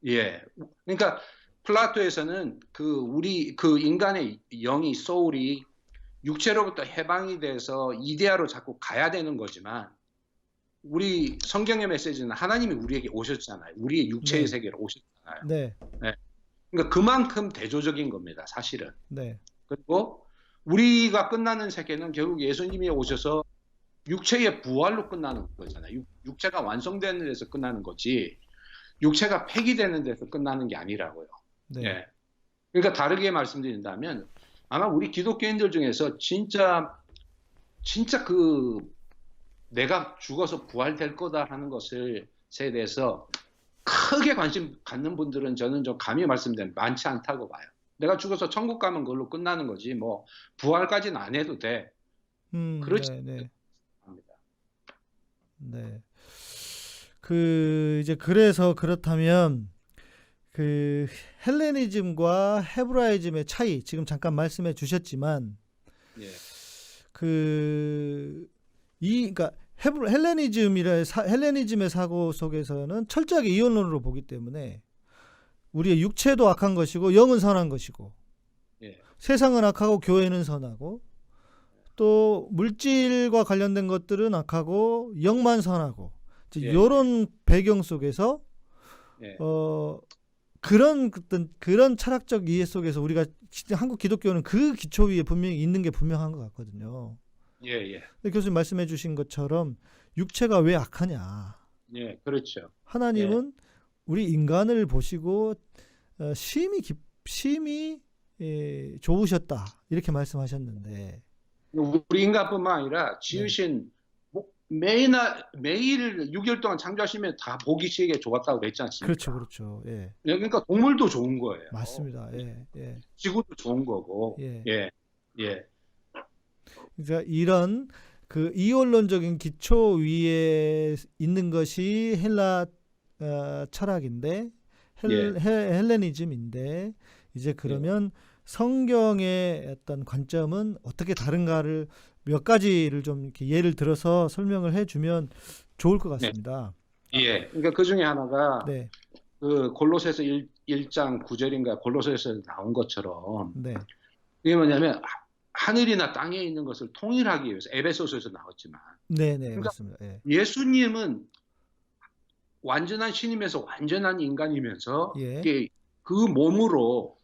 B: 예. 그러니까 플라토에서는 그 인간의 영이 소울이 육체로부터 해방이 돼서 이데아로 자꾸 가야 되는 거지만 우리 성경의 메시지는 하나님이 우리에게 오셨잖아요. 우리의 육체의
A: 네.
B: 세계로 오셨잖아요.
A: 네.
B: 네. 그러니까 그만큼 대조적인 겁니다, 사실은.
A: 네.
B: 그리고 우리가 끝나는 세계는 결국 예수님이 오셔서 육체의 부활로 끝나는 거잖아요. 육체가 완성되는 데서 끝나는 거지. 육체가 폐기되는 데서 끝나는 게 아니라고요.
A: 네.
B: 예. 그러니까 다르게 말씀드린다면 아마 우리 기독교인들 중에서 진짜 내가 죽어서 부활될 거다 하는 것에 대해서 크게 관심 갖는 분들은 저는 좀 감히 말씀드리면 많지 않다고 봐요. 내가 죽어서 천국 가면 그걸로 끝나는 거지 뭐 부활까지는 안 해도 돼. 그렇지
A: 네.
B: 않습니다.
A: 네. 이제 그래서 그렇다면 그 헬레니즘과 헤브라이즘의 차이 지금 잠깐 말씀해 주셨지만
B: 예.
A: 그러니까 헬레니즘의 사고 속에서는 철저하게 이원론으로 보기 때문에 우리의 육체도 악한 것이고 영은 선한 것이고
B: 예.
A: 세상은 악하고 교회는 선하고 또 물질과 관련된 것들은 악하고 영만 선하고
B: 예.
A: 이런 배경 속에서
B: 예.
A: 그런 철학적 이해 속에서 우리가 한국 기독교는 그 기초 위에 분명히 있는 게 분명한 것 같거든요.
B: 예.
A: 근데 교수님 말씀해 주신 것처럼 육체가 왜 악하냐?
B: 예. 그렇죠.
A: 하나님은 우리 인간을 보시고 심히 좋으셨다 이렇게 말씀하셨는데
B: 우리 인간뿐만 아니라 지으신 매일 6일 동안 창조하시면 다 보기시기에 좋았다고 그랬지 않습니까?
A: 그렇죠. 예.
B: 그러니까 동물도 좋은 거예요.
A: 맞습니다. 예.
B: 지구도 좋은 거고.
A: 예.
B: 예.
A: 그러니까 이런 그 이원론적인 기초 위에 있는 것이 헬라 철학인데 헬레니즘인데 이제 그러면 성경의 어떤 관점은 어떻게 다른가를 몇 가지를 좀 이렇게 예를 들어서 설명을 해주면 좋을 것 같습니다.
B: 예. 그러니까 그 중에 하나가
A: 네.
B: 그 골로새서 1장 9절인가 골로새에서 나온 것처럼
A: 네.
B: 이게 뭐냐면 하늘이나 땅에 있는 것을 통일하기 위해서 에베소서에서 나왔지만
A: 네,
B: 그러니까
A: 맞습니다. 예.
B: 예수님은 완전한 신이면서 완전한 인간이면서
A: 예.
B: 그 몸으로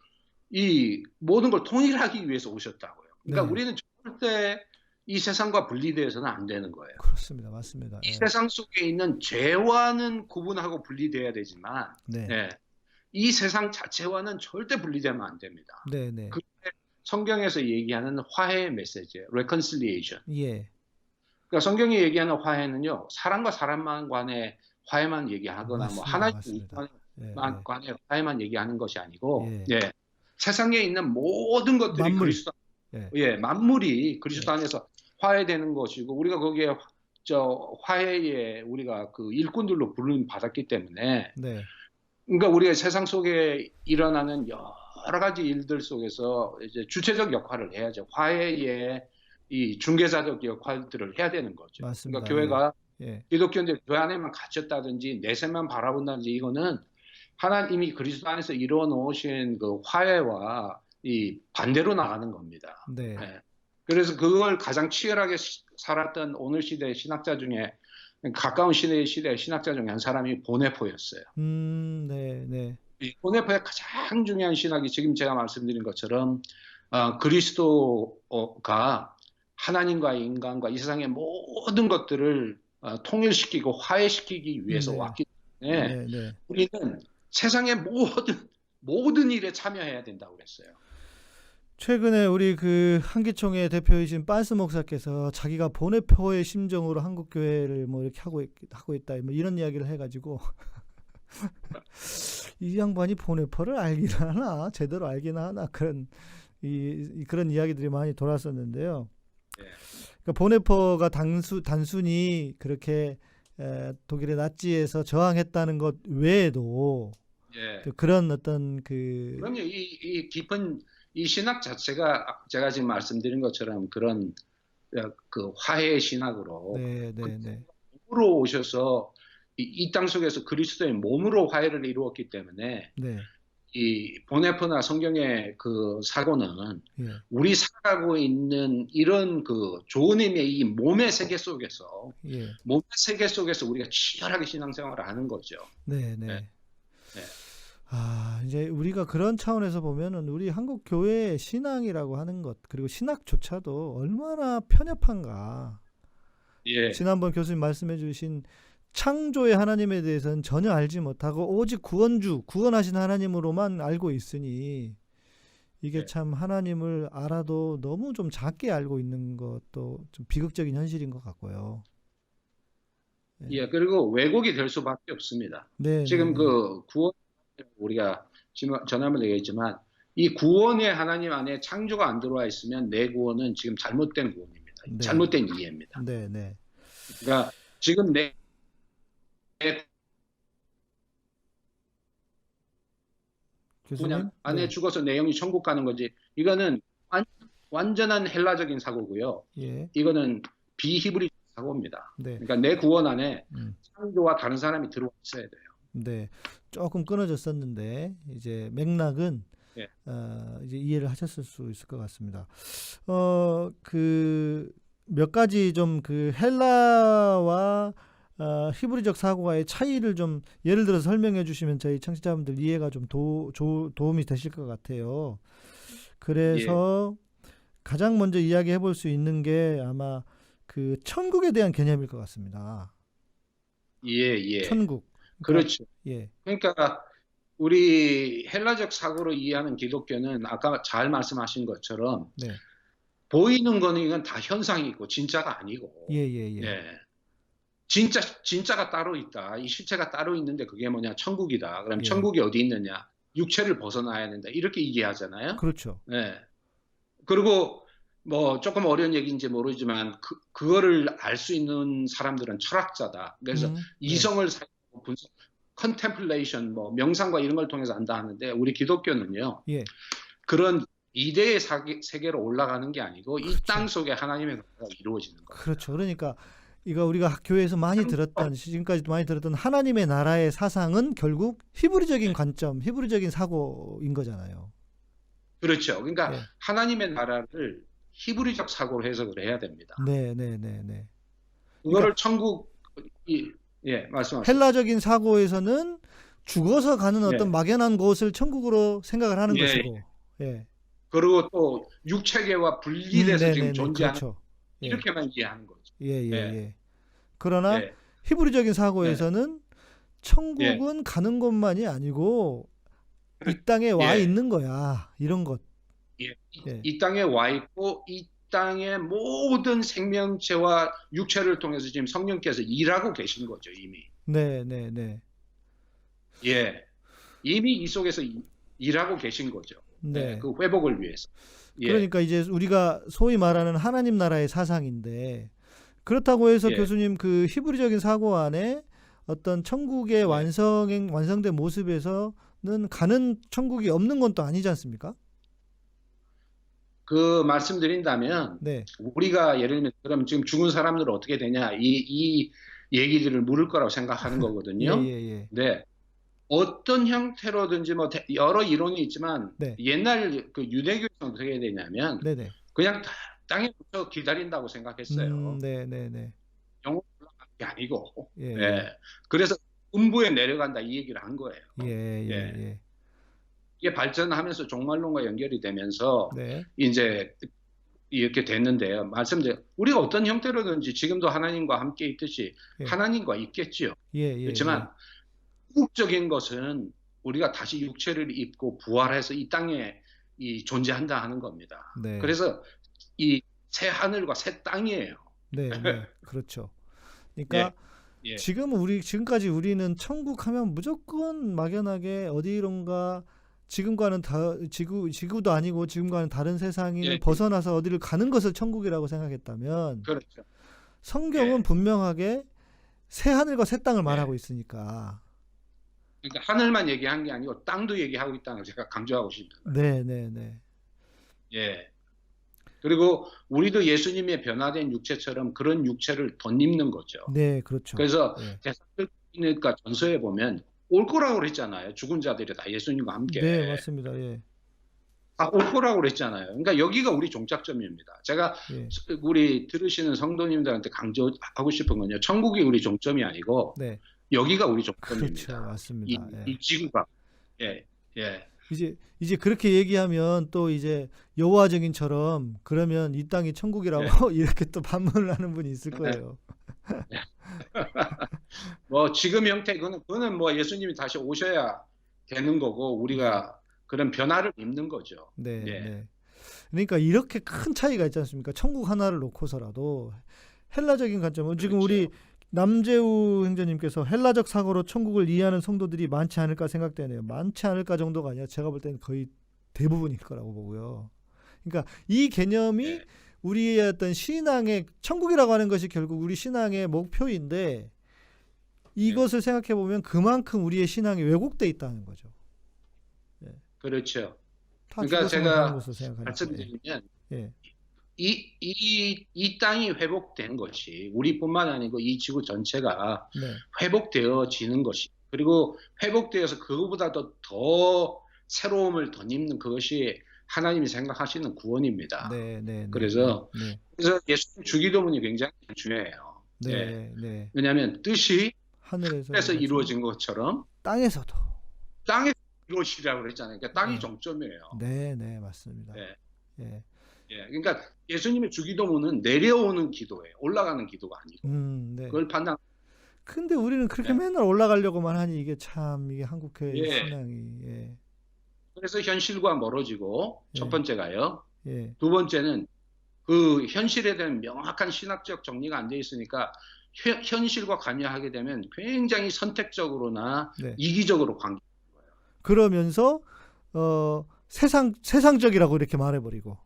B: 이 모든 걸 통일하기 위해서 오셨다고요. 그러니까
A: 네.
B: 우리는 절대 이 세상과 분리되어서는 안 되는 거예요.
A: 그렇습니다. 맞습니다.
B: 이
A: 예.
B: 세상 속에 있는 죄와는 구분하고 분리돼야 되지만
A: 네.
B: 이 세상 자체와는 절대 분리되면 안 됩니다.
A: 네.
B: 그게 성경에서 얘기하는 화해의 메시지예요. reconciliation.
A: 예.
B: 그러니까 성경이 얘기하는 화해는요. 사람과 사람 간의 화해만 얘기하거나
A: 맞습니다.
B: 뭐 하나님
A: 맞습니다. 예.
B: 간의 화해만 얘기하는 것이 아니고
A: 예.
B: 세상에 있는 모든 것들이
A: 만물.
B: 그리스도
A: 예.
B: 만물이 그리스도 안에서 화해되는 것이고 우리가 거기에 화해에 우리가 그 일꾼들로 부름 받았기 때문에
A: 네.
B: 그러니까 우리가 세상 속에 일어나는 여러 가지 일들 속에서 이제 주체적 역할을 해야죠. 화해의 이 중개자적 역할들을 해야 되는 거죠.
A: 맞습니다.
B: 그러니까 교회가
A: 예.
B: 기독교인들 교회 안에만 갇혔다든지 내세만 바라본다든지 이거는 하나님이 그리스도 안에서 이루어 놓으신 그 화해와 이 반대로 나가는 겁니다.
A: 네.
B: 그래서 그걸 가장 치열하게 살았던 오늘 시대의 신학자 중에 가까운 시대의 신학자 중에 한 사람이 보네포였어요.
A: 네.
B: 이 보네포의 가장 중요한 신학이 지금 제가 말씀드린 것처럼 그리스도가 하나님과 인간과 이 세상의 모든 것들을 통일시키고 화해시키기 위해서 왔기 때문에 우리는 세상의 모든 일에 참여해야 된다고 그랬어요.
A: 최근에 우리 그 한기총회 대표이신 빤스 목사께서 자기가 보네포의 심정으로 한국 교회를 뭐 이렇게 하고 있다 뭐 이런 이야기를 해가지고 이 양반이 보네포를 알긴 하나 제대로 알긴 하나 그런 이야기들이 많이 돌았었는데요. 그러니까 보네포가 단순히 그렇게 독일의 나치에서 저항했다는 것 외에도 그런 어떤
B: 그럼요. 이 깊은 이 신학 자체가 제가 지금 말씀드린 것처럼 그런 그 화해 신학으로
A: 네, 네, 네,
B: 몸으로 오셔서 이 땅 속에서 그리스도의 몸으로 화해를 이루었기 때문에
A: 네,
B: 이 보네포나 성경의 그 사고는
A: 예,
B: 우리 살아가고 있는 이런 그 좋은 의미의 이 몸의 세계 속에서
A: 예,
B: 몸의 세계 속에서 우리가 치열하게 신앙생활을 하는 거죠.
A: 네,
B: 네,
A: 네.
B: 네,
A: 아, 이제 우리가 그런 차원에서 보면은 우리 한국 교회의 신앙이라고 하는 것, 그리고 신학조차도 얼마나 편협한가.
B: 예,
A: 지난번 교수님 말씀해 주신 창조의 하나님에 대해서는 전혀 알지 못하고 오직 구원주, 구원하신 하나님으로만 알고 있으니 이게
B: 네.
A: 참 하나님을 알아도 너무 좀 작게 알고 있는 것도 좀 비극적인 현실인 것 같고요. 네,
B: 예. 그리고 왜곡이 될 수밖에 없습니다.
A: 네, 네,
B: 지금
A: 네,
B: 그 구원 우리가 지금 전화만 얘기했지만 이 구원의 하나님 안에 창조가 안 들어와 있으면 내 구원은 지금 잘못된 구원입니다.
A: 네,
B: 잘못된 이해입니다.
A: 네, 네.
B: 그러니까 지금 내
A: 교수님?
B: 그냥 안에
A: 네,
B: 죽어서 내 영이 천국 가는 거지. 이거는 완전한 헬라적인 사고고요.
A: 예,
B: 이거는 비히브리 사고입니다.
A: 네,
B: 그러니까 내 구원 안에
A: 음,
B: 창조와 다른 사람이 들어와 있어야 돼요.
A: 네. 조금 끊어졌었는데 이제 맥락은
B: 예.
A: 이제 이해를 하셨을 수 있을 것 같습니다. 그 몇 가지 좀 그 헬라와 히브리적 사고와의 차이를 좀 예를 들어서 설명해 주시면 저희 청취자분들 이해가 좀 도움이 되실 것 같아요.
B: 예.
A: 그래서 가장 먼저 이야기해 볼 수 있는 게 아마 그 천국에 대한 개념일 것 같습니다.
B: 예, 예.
A: 천국. 그러니까
B: 그렇죠.
A: 예,
B: 그러니까 우리 헬라적 사고로 이해하는 기독교는 아까 잘 말씀하신 것처럼
A: 네,
B: 보이는 거는 이건 다 현상이고 진짜가 아니고,
A: 예, 예, 예.
B: 예. 진짜가 따로 있다. 이 실체가 따로 있는데 그게 뭐냐? 천국이다. 그럼
A: 예,
B: 천국이 어디 있느냐? 육체를 벗어나야 된다. 이렇게 이해하잖아요.
A: 그렇죠.
B: 예. 그리고 뭐 조금 어려운 얘기인지 모르지만 그거를 알 수 있는 사람들은 철학자다. 그래서
A: 네,
B: 이성을 사용하고 분석, 컨템플레이션, 뭐 명상과 이런 걸 통해서 안다 하는데 우리 기독교는요.
A: 예,
B: 그런 이대의 세계로 올라가는 게 아니고 이 땅
A: 그렇죠.
B: 속에 하나님의 나라가 이루어지는 겁니다.
A: 그렇죠. 그러니까 이거 우리가 교회에서 많이 들었던 지금까지도 많이 들었던 하나님의 나라의 사상은 결국 히브리적인
B: 네.
A: 관점, 히브리적인 사고인 거잖아요.
B: 그렇죠. 그러니까
A: 예.
B: 하나님의 나라를 히브리적 사고로 해석을 해야 됩니다.
A: 네, 네, 네, 네. 그러니까
B: 그거를 예, 말씀하세요.
A: 헬라적인 사고에서는 죽어서 가는 어떤
B: 예,
A: 막연한 곳을 천국으로 생각을 하는
B: 예, 예.
A: 것이고. 예.
B: 그리고 또 육체계와 분리돼서
A: 네,
B: 지금
A: 네, 네.
B: 존재하는
A: 그렇죠. 예.
B: 이렇게만 이해하는 거죠.
A: 예, 예,
B: 예,
A: 예. 그러나
B: 예,
A: 히브리적인
B: 네,
A: 사고에서는
B: 예,
A: 천국은 가는 것만이 아니고 이 땅에 와
B: 예,
A: 있는 거야. 이런 것.
B: 예.
A: 예.
B: 이 땅에 와 있고 이 땅의 모든 생명체와 육체를 통해서 지금 성령께서 일하고 계신 거죠, 이미.
A: 네, 네, 네.
B: 예, 이미 이 속에서 일하고 계신 거죠. 예,
A: 네.
B: 그 회복을 위해서. 예,
A: 그러니까 이제 우리가 소위 말하는 하나님 나라의 사상인데 그렇다고 해서
B: 예,
A: 교수님 그 히브리적인 사고 안에 어떤 천국의
B: 예.
A: 완성된 모습에서는 가는 천국이 없는 건 또 아니지 않습니까?
B: 그 말씀드린다면
A: 네.
B: 우리가 예를 들면 그럼 지금 죽은 사람들은 어떻게 되냐 이 얘기들을 물을 거라고 생각하는
A: 예,
B: 거거든요.
A: 예, 예.
B: 네. 어떤 형태로든지 뭐 여러 이론이 있지만
A: 네.
B: 옛날 그 유대교에서는 어떻게 해야 되냐면
A: 네, 네.
B: 그냥 땅에 붙어 기다린다고 생각했어요.
A: 네, 네, 네.
B: 영혼 올라가는 게 아니고.
A: 예,
B: 예.
A: 예.
B: 그래서 음부에 내려간다 이 얘기를 한 거예요.
A: 예, 예,
B: 예.
A: 예.
B: 이게 발전하면서 종말론과 연결이 되면서
A: 네.
B: 이제 이렇게 됐는데요. 말씀드려 우리가 어떤 형태로든지 지금도 하나님과 함께 있듯이
A: 예.
B: 하나님과 있겠지요.
A: 예, 예, 예.
B: 그렇지만 궁극적인 것은 우리가 다시 육체를 입고 부활해서 이 땅에 존재한다 하는 겁니다.
A: 네.
B: 그래서 이 새 하늘과 새 땅이에요.
A: 네, 네. 그렇죠. 그러니까
B: 예, 예,
A: 지금까지 우리는 천국 하면 무조건 막연하게 어디론가 지구도 아니고 지금과는 다른 세상을
B: 예,
A: 벗어나서 어디를 가는 것을 천국이라고 생각했다면
B: 그렇죠.
A: 성경은
B: 예.
A: 분명하게 새 하늘과 새 땅을
B: 예.
A: 말하고 있으니까.
B: 그러니까 하늘만 얘기한 게 아니고 땅도 얘기하고 있다는 걸 제가 강조하고 싶습니다.
A: 네, 네, 네.
B: 예. 그리고 우리도 예수님의 변화된 육체처럼 그런 육체를 덧입는 거죠.
A: 네, 그렇죠.
B: 그래서
A: 예.
B: 데살로니가 전서에 보면 올 거라고 그랬잖아요. 죽은 자들이 다 예수님과 함께
A: 네, 맞습니다. 예.
B: 다 올 거라고 그랬잖아요. 그러니까 여기가 우리 종착점입니다. 제가
A: 예.
B: 우리 들으시는 성도님들한테 강조하고 싶은 건요. 천국이 우리 종점이 아니고
A: 네.
B: 여기가 우리
A: 그렇죠.
B: 종점입니다.
A: 맞습니다. 예.
B: 이 지구가. 예. 예.
A: 이제 그렇게 얘기하면 또 이제 여호와 증인처럼 그러면 이 땅이 천국이라고 이렇게 또 반문을 하는 분이 있을 거예요.
B: 뭐 지금 형태 그거는 뭐 예수님이 다시 오셔야 되는 거고 우리가 그런 변화를 입는 거죠.
A: 네,
B: 예.
A: 네. 그러니까 이렇게 큰 차이가 있지 않습니까? 천국 하나를 놓고서라도 헬라적인 관점은 지금
B: 그렇죠.
A: 우리 남재우 행자님께서 헬라적 사고로 천국을 이해하는 성도들이 많지 않을까 생각되네요. 많지 않을까 정도가 아니라 제가 볼 때는 거의 대부분일 거라고 보고요. 그러니까 이 개념이
B: 네.
A: 우리의 어떤 신앙의 천국이라고 하는 것이 결국 우리 신앙의 목표인데 이것을 생각해 보면 그만큼 우리의 신앙이 왜곡돼 있다는 거죠.
B: 그렇죠.
A: 다
B: 그러니까
A: 죽어서만
B: 제가
A: 가는 것을 생각하니까.
B: 말씀드리면
A: 예.
B: 이 땅이 회복된 것이 우리뿐만 아니고 이 지구 전체가
A: 네.
B: 회복되어지는 것이 그리고 회복되어서 그거보다도 더 새로움을 덧입는 그것이 하나님이 생각하시는 구원입니다.
A: 네, 네, 네.
B: 그래서
A: 네.
B: 예수님 주기도문이 굉장히 중요해요.
A: 네,
B: 예.
A: 네.
B: 왜냐하면 뜻이
A: 하늘에서
B: 하늘에서 이루어진 것처럼
A: 땅에서도.
B: 땅에서 이루어지라고 그랬잖아요. 그러니까 땅이
A: 네.
B: 정점이에요.
A: 네, 네, 맞습니다.
B: 예.
A: 예.
B: 예. 그러니까 예수님의 주기도문은 내려오는 기도예요. 올라가는 기도가 아니고.
A: 네.
B: 그걸 판단.
A: 근데 우리는 그렇게
B: 네.
A: 맨날 올라가려고만 하니 이게 참 이게 한국교회
B: 예.
A: 신앙이
B: 그래서 현실과 멀어지고
A: 예.
B: 첫 번째가요.
A: 예.
B: 두 번째는 그 현실에 대한 명확한 신학적 정리가 안 돼 있으니까 현실과 관여하게 되면 굉장히 선택적으로나
A: 네.
B: 이기적으로 관계.
A: 그러면서 세상적이라고 이렇게 말해버리고.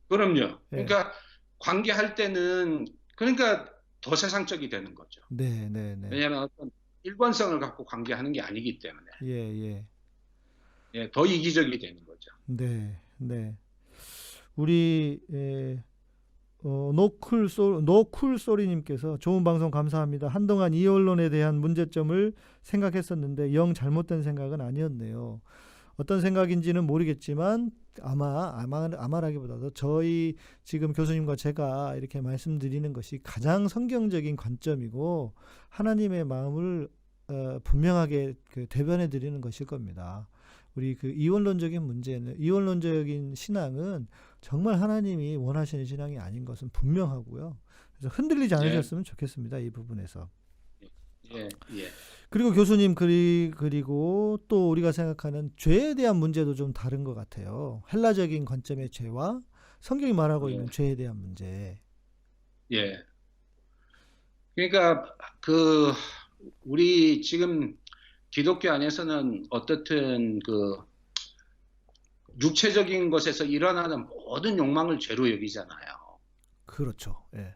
B: 그럼요.
A: 예.
B: 그러니까 관계할 때는 그러니까 더 세상적이 되는 거죠.
A: 네, 네, 네.
B: 왜냐하면 어떤 일관성을 갖고 관계하는 게 아니기 때문에
A: 예, 예.
B: 더 이기적이 되는 거죠.
A: 네, 네. 우리 노쿨소리님께서 좋은 방송 감사합니다. 한동안 이언론에 대한 문제점을 생각했었는데 영 잘못된 생각은 아니었네요. 어떤 생각인지는 모르겠지만 아마라기보다도 저희 지금 교수님과 제가 이렇게 말씀드리는 것이 가장 성경적인 관점이고 하나님의 마음을 분명하게 대변해 드리는 것일 겁니다. 우리 그 이원론적인 신앙은 정말 하나님이 원하시는 신앙이 아닌 것은 분명하고요. 그래서 흔들리지 않으셨으면 좋겠습니다. 이 부분에서.
B: 예.
A: 그리고 교수님 그리고 또 우리가 생각하는 죄에 대한 문제도 좀 다른 것 같아요. 헬라적인 관점의 죄와 성경이 말하고 있는 죄에 대한 문제.
B: 예. 그러니까 우리 지금 기독교 안에서는 어떻든 육체적인 것에서 일어나는 모든 욕망을 죄로 여기잖아요.
A: 그렇죠. 예.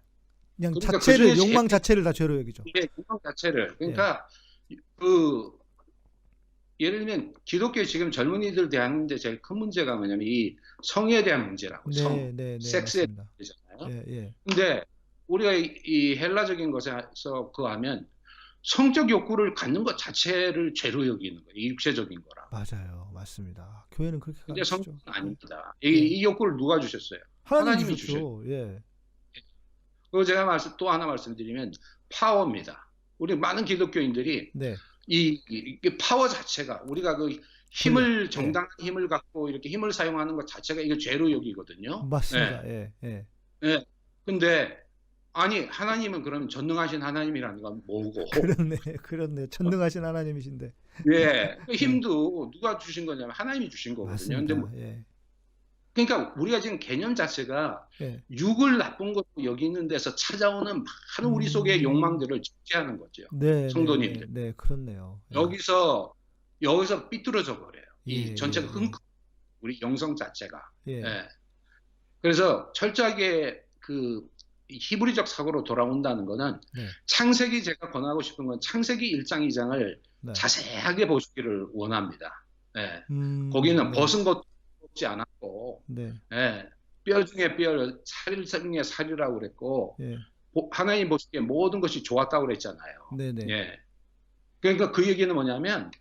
A: 그냥
B: 그러니까
A: 자체를 욕망 자체를 다 죄로 여기죠.
B: 예, 욕망 자체를. 그러니까 예를 들면 기독교 지금 젊은이들 대하는데 제일 큰 문제가 뭐냐면 이 성에 대한 문제라고.
A: 네,
B: 섹스에
A: 맞습니다.
B: 대한 문제잖아요.
A: 예.
B: 근데 우리가 이 헬라적인 것에서 하면 성적 욕구를 갖는 것 자체를 죄로 여기는 거예요. 육체적인 거라.
A: 맞아요. 맞습니다. 교회는 그렇게
B: 근데
A: 가르치죠.
B: 성경은 아닙니다. 이 욕구를 누가 주셨어요?
A: 하나님이 주셨죠. 예.
B: 그리고 제가 또 하나 말씀드리면 파워입니다. 우리 많은 기독교인들이
A: 네.
B: 이 파워 자체가 우리가 힘을 정당한 힘을 갖고 이렇게 힘을 사용하는 것 자체가 이거 죄로 여기거든요.
A: 맞습니다.
B: 예.
A: 예.
B: 근데 아니 하나님은 그럼 전능하신 하나님이라는 건 뭐고?
A: 그렇네. 전능하신 하나님이신데.
B: 예. 힘도 누가 주신 거냐면 하나님이 주신 거거든요.
A: 맞습니다.
B: 근데 그러니까 우리가 지금 개념 자체가
A: 예.
B: 육을 나쁜 것으로 여기는 데서 찾아오는 많은 우리 속의 욕망들을 직제하는 거죠.
A: 네,
B: 성도님들.
A: 네, 그렇네요.
B: 여기서 삐뚤어져 버려요. 이 전체가 우리 영성 자체가.
A: 예.
B: 그래서 철저하게 히브리적 사고로 돌아온다는 거는 창세기 제가 권하고 싶은 건 창세기 1장 2장을 자세하게 보시기를 원합니다. 거기는 벗은 것도 없지 않았고
A: 네.
B: 예, 뼈 중에 뼈, 살 중에 살이라고 그랬고
A: 예.
B: 하나님 보시기에 모든 것이 좋았다고 그랬잖아요.
A: 네네.
B: 예. 그러니까 그 얘기는 뭐냐면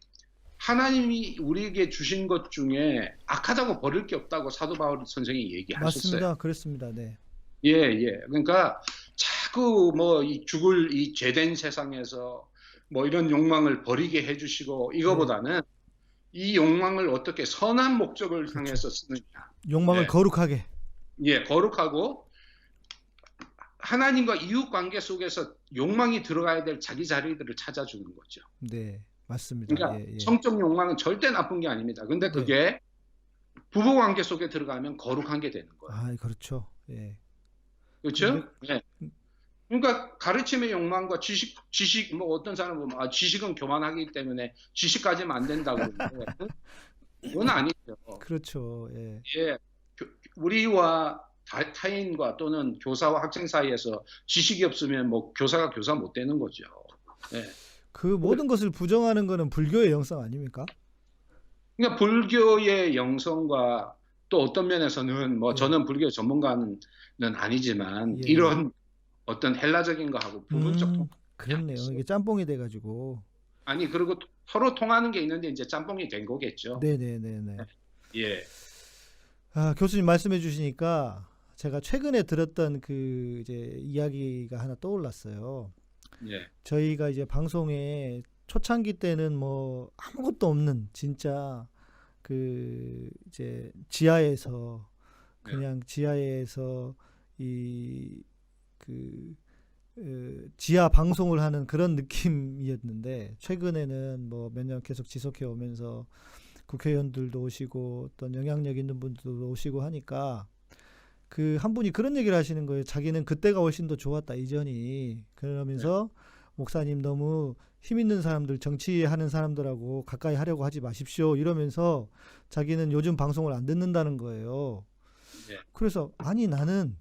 B: 하나님이 우리에게 주신 것 중에 악하다고 버릴 게 없다고 사도 바울 선생이 얘기하셨어요.
A: 맞습니다. 그랬습니다. 네.
B: 예, 예. 그러니까 자꾸 뭐 이 죽을 이 죄된 세상에서 뭐 이런 욕망을 버리게 해주시고 이거보다는 이 욕망을 어떻게 선한 목적을
A: 그렇죠.
B: 향해서 쓰느냐.
A: 욕망을
B: 예.
A: 거룩하게.
B: 예, 거룩하고 하나님과 이웃 관계 속에서 욕망이 들어가야 될 자기 자리들을 찾아주는 거죠.
A: 네. 맞습니다.
B: 그러니까
A: 예, 예.
B: 성적 욕망은 절대 나쁜 게 아닙니다. 근데
A: 네.
B: 그게 부부 관계 속에 들어가면 거룩한 게 되는 거예요.
A: 아, 그렇죠. 예.
B: 그렇죠?
A: 근데
B: 예. 그러니까 가르침의 욕망과 지식 뭐 어떤 사람은 보면 지식은 교만하기 때문에 지식까지는 안 된다고 그러는데 그건 아니죠.
A: 그렇죠. 예.
B: 예, 우리와 타인과 또는 교사와 학생 사이에서 지식이 없으면 뭐 교사가 교사 못 되는 거죠. 예.
A: 그 모든 것을 부정하는 거는 불교의 영성 아닙니까?
B: 그러니까 불교의 영성과 또 어떤 면에서는 뭐
A: 예.
B: 저는 불교 전문가는 아니지만
A: 예.
B: 이런 어떤 헬라적인 거하고 부분적
A: 그렇네요. 이게 짬뽕이 돼가지고.
B: 아니 그리고 서로 통하는 게 있는데 이제 짬뽕이 된 거겠죠.
A: 네네네네.
B: 예.
A: 아, 교수님 말씀해 주시니까 제가 최근에 들었던 그 이제 이야기가 하나 떠올랐어요.
B: 예.
A: 저희가 이제 방송에 초창기 때는 뭐 아무것도 없는 진짜 그 이제 지하에서 그냥 지하에서 이 그 지하 방송을 하는 그런 느낌이었는데 최근에는 뭐 몇 년 계속 지속해 오면서 국회의원들도 오시고 어떤 영향력 있는 분들도 오시고 하니까 그 한 분이 그런 얘기를 하시는 거예요. 자기는 그때가 훨씬 더 좋았다 이전이. 그러면서 목사님 너무 힘 있는 사람들 정치하는 사람들하고 가까이 하려고 하지 마십시오 이러면서 자기는 요즘 방송을 안 듣는다는 거예요.
B: 네.
A: 그래서 아니 나는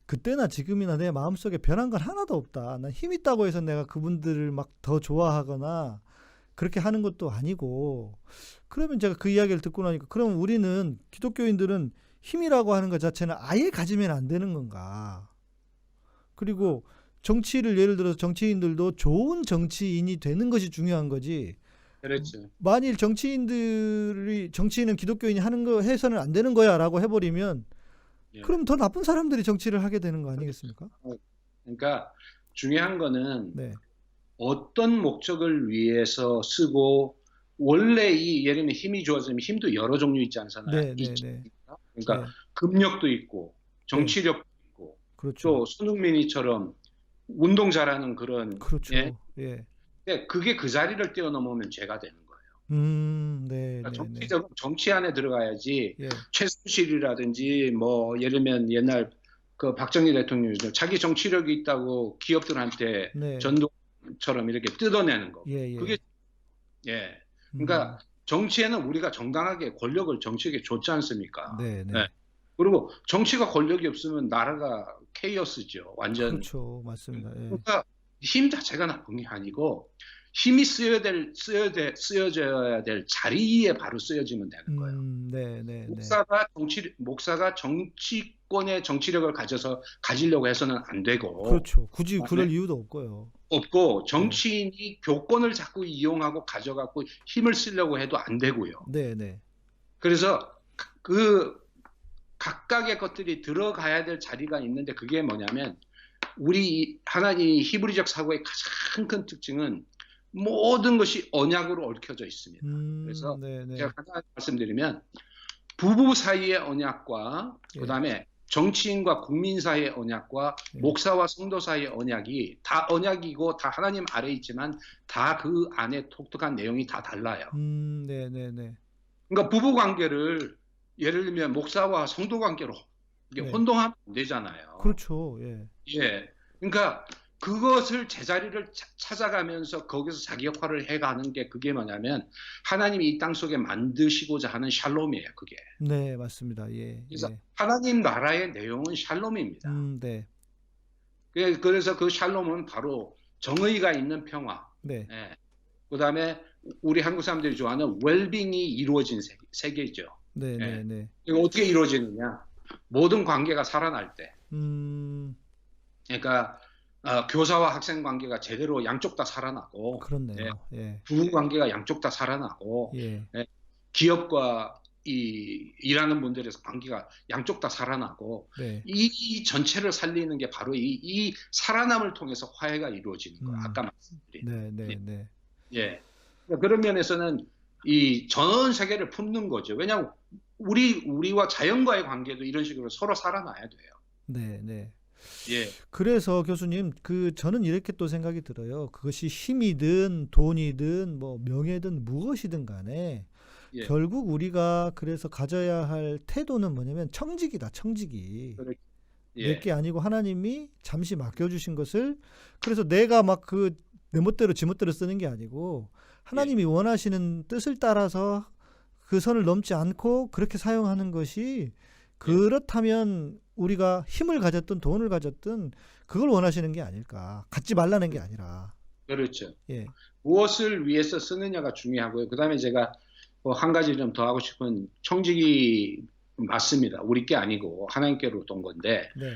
A: 그때나 지금이나 내 마음속에 변한 건 하나도 없다. 난 힘 있다고 해서 내가 그분들을 막 더 좋아하거나 그렇게 하는 것도 아니고 그러면 제가 그 이야기를 듣고 나니까 그럼 우리는 기독교인들은 힘이라고 하는 것 자체는 아예 가지면 안 되는 건가? 그리고 정치를 예를 들어서 정치인들도 좋은 정치인이 되는 것이 중요한 거지.
B: 그렇죠.
A: 만일 정치인은 기독교인이 하는 거 해서는 안 되는 거야라고 해버리면
B: 예.
A: 그럼 더 나쁜 사람들이 정치를 하게 되는 거 아니겠습니까?
B: 그러니까 중요한 거는
A: 네.
B: 어떤 목적을 위해서 쓰고 원래 이 예를 들면 힘이 좋아지면 힘도 여러 종류 있지 않잖아요.
A: 네, 네, 네.
B: 그러니까
A: 네.
B: 금력도 있고 정치력도 있고
A: 그렇죠.
B: 또 손흥민이처럼 운동 잘하는 그런
A: 그렇죠.
B: 예.
A: 예.
B: 근데 그게 그 자리를 뛰어넘으면 죄가 되는 거예요.
A: 네,
B: 그러니까
A: 네, 네.
B: 정치 안에 들어가야지.
A: 예.
B: 최순실이라든지 뭐 예를 들면 옛날 그 박정희 대통령이죠. 자기 정치력이 있다고 기업들한테
A: 네.
B: 전도처럼 이렇게 뜯어내는 거.
A: 예, 예.
B: 그게 예. 그러니까 정치에는 우리가 정당하게 권력을 정치에게 줬지 않습니까?
A: 네, 네.
B: 네. 그리고 정치가 권력이 없으면 나라가 케이오스죠. 완전.
A: 그렇죠. 맞습니다. 예.
B: 그러니까 힘 자체가 나쁜 게 아니고 힘이 쓰여져야 될 자리에 바로 쓰여지면 되는 거예요.
A: 네, 네, 네.
B: 목사가 정치권의 정치력을 가지려고 해서는 안 되고.
A: 그렇죠. 굳이 그럴 이유도 없고요.
B: 없고 정치인이 교권을 자꾸 이용하고 가져갖고 힘을 쓰려고 해도 안 되고요.
A: 네, 네.
B: 그래서 그 각각의 것들이 들어가야 될 자리가 있는데 그게 뭐냐면 우리 하나님 히브리적 사고의 가장 큰 특징은 모든 것이 언약으로 얽혀져 있습니다. 그래서
A: 네, 네.
B: 제가 하나 말씀드리면 부부 사이의 언약과
A: 예.
B: 그다음에 정치인과 국민 사이의 언약과
A: 예.
B: 목사와 성도 사이의 언약이 다 언약이고 다 하나님 아래에 있지만 다 그 안에 독특한 내용이 다 달라요.
A: 네, 네, 네.
B: 그러니까 부부 관계를 예를 들면 목사와 성도 관계로 이게
A: 네.
B: 혼동하면 안 되잖아요.
A: 그렇죠. 예.
B: 예. 그러니까 그것을 제자리를 찾아가면서 거기서 자기 역할을 해가는 게 그게 뭐냐면 하나님이 이 땅 속에 만드시고자 하는 샬롬이에요. 그게.
A: 네, 맞습니다. 예.
B: 그래서
A: 예.
B: 하나님 나라의 내용은 샬롬입니다.
A: 네.
B: 그래서 그 샬롬은 바로 정의가 있는 평화.
A: 네.
B: 예. 그다음에 우리 한국 사람들이 좋아하는 웰빙이 이루어진 세계죠.
A: 네,
B: 예.
A: 네, 네.
B: 이거 어떻게 이루어지느냐? 모든 관계가 살아날 때.
A: 음,
B: 그러니까 교사와 학생 관계가 제대로 양쪽 다 살아나고, 예,
A: 그렇네요. 예,
B: 부부 관계가 양쪽 다 살아나고,
A: 예,
B: 예, 기업과 이 일하는 분들의 관계가 양쪽 다 살아나고,
A: 네,
B: 이 전체를 살리는 게 바로 이 살아남을 통해서 화해가 이루어지는 거예요. 아까 말씀드린.
A: 네, 네, 네,
B: 예. 그러니까 그런 면에서는 이 전 세계를 품는 거죠. 왜냐하면 우리와 자연과의 관계도 이런 식으로 서로 살아나야 돼요.
A: 네, 네.
B: 예,
A: 그래서 교수님, 저는 이렇게 또 생각이 들어요. 그것이 힘이든 돈이든 뭐 명예든 무엇이든 간에
B: 예,
A: 결국 우리가 그래서 가져야 할 태도는 뭐냐면 청직이다, 청직이.
B: 그렇- 예,
A: 내게 아니고 하나님이 잠시 맡겨주신 것을 그래서 내가 막 내 멋대로 지멋대로 쓰는 게 아니고 하나님이 원하시는 뜻을 따라서 그 선을 넘지 않고 그렇게 사용하는 것이 그렇다면 우리가 힘을 가졌든 돈을 가졌든 그걸 원하시는 게 아닐까. 갖지 말라는 게 아니라.
B: 그렇죠.
A: 예.
B: 무엇을 위해서 쓰느냐가 중요하고요. 그다음에 제가 한 가지 좀 더 하고 싶은 청직이 맞습니다. 우리 게 아니고 하나님께로 온 건데
A: 네.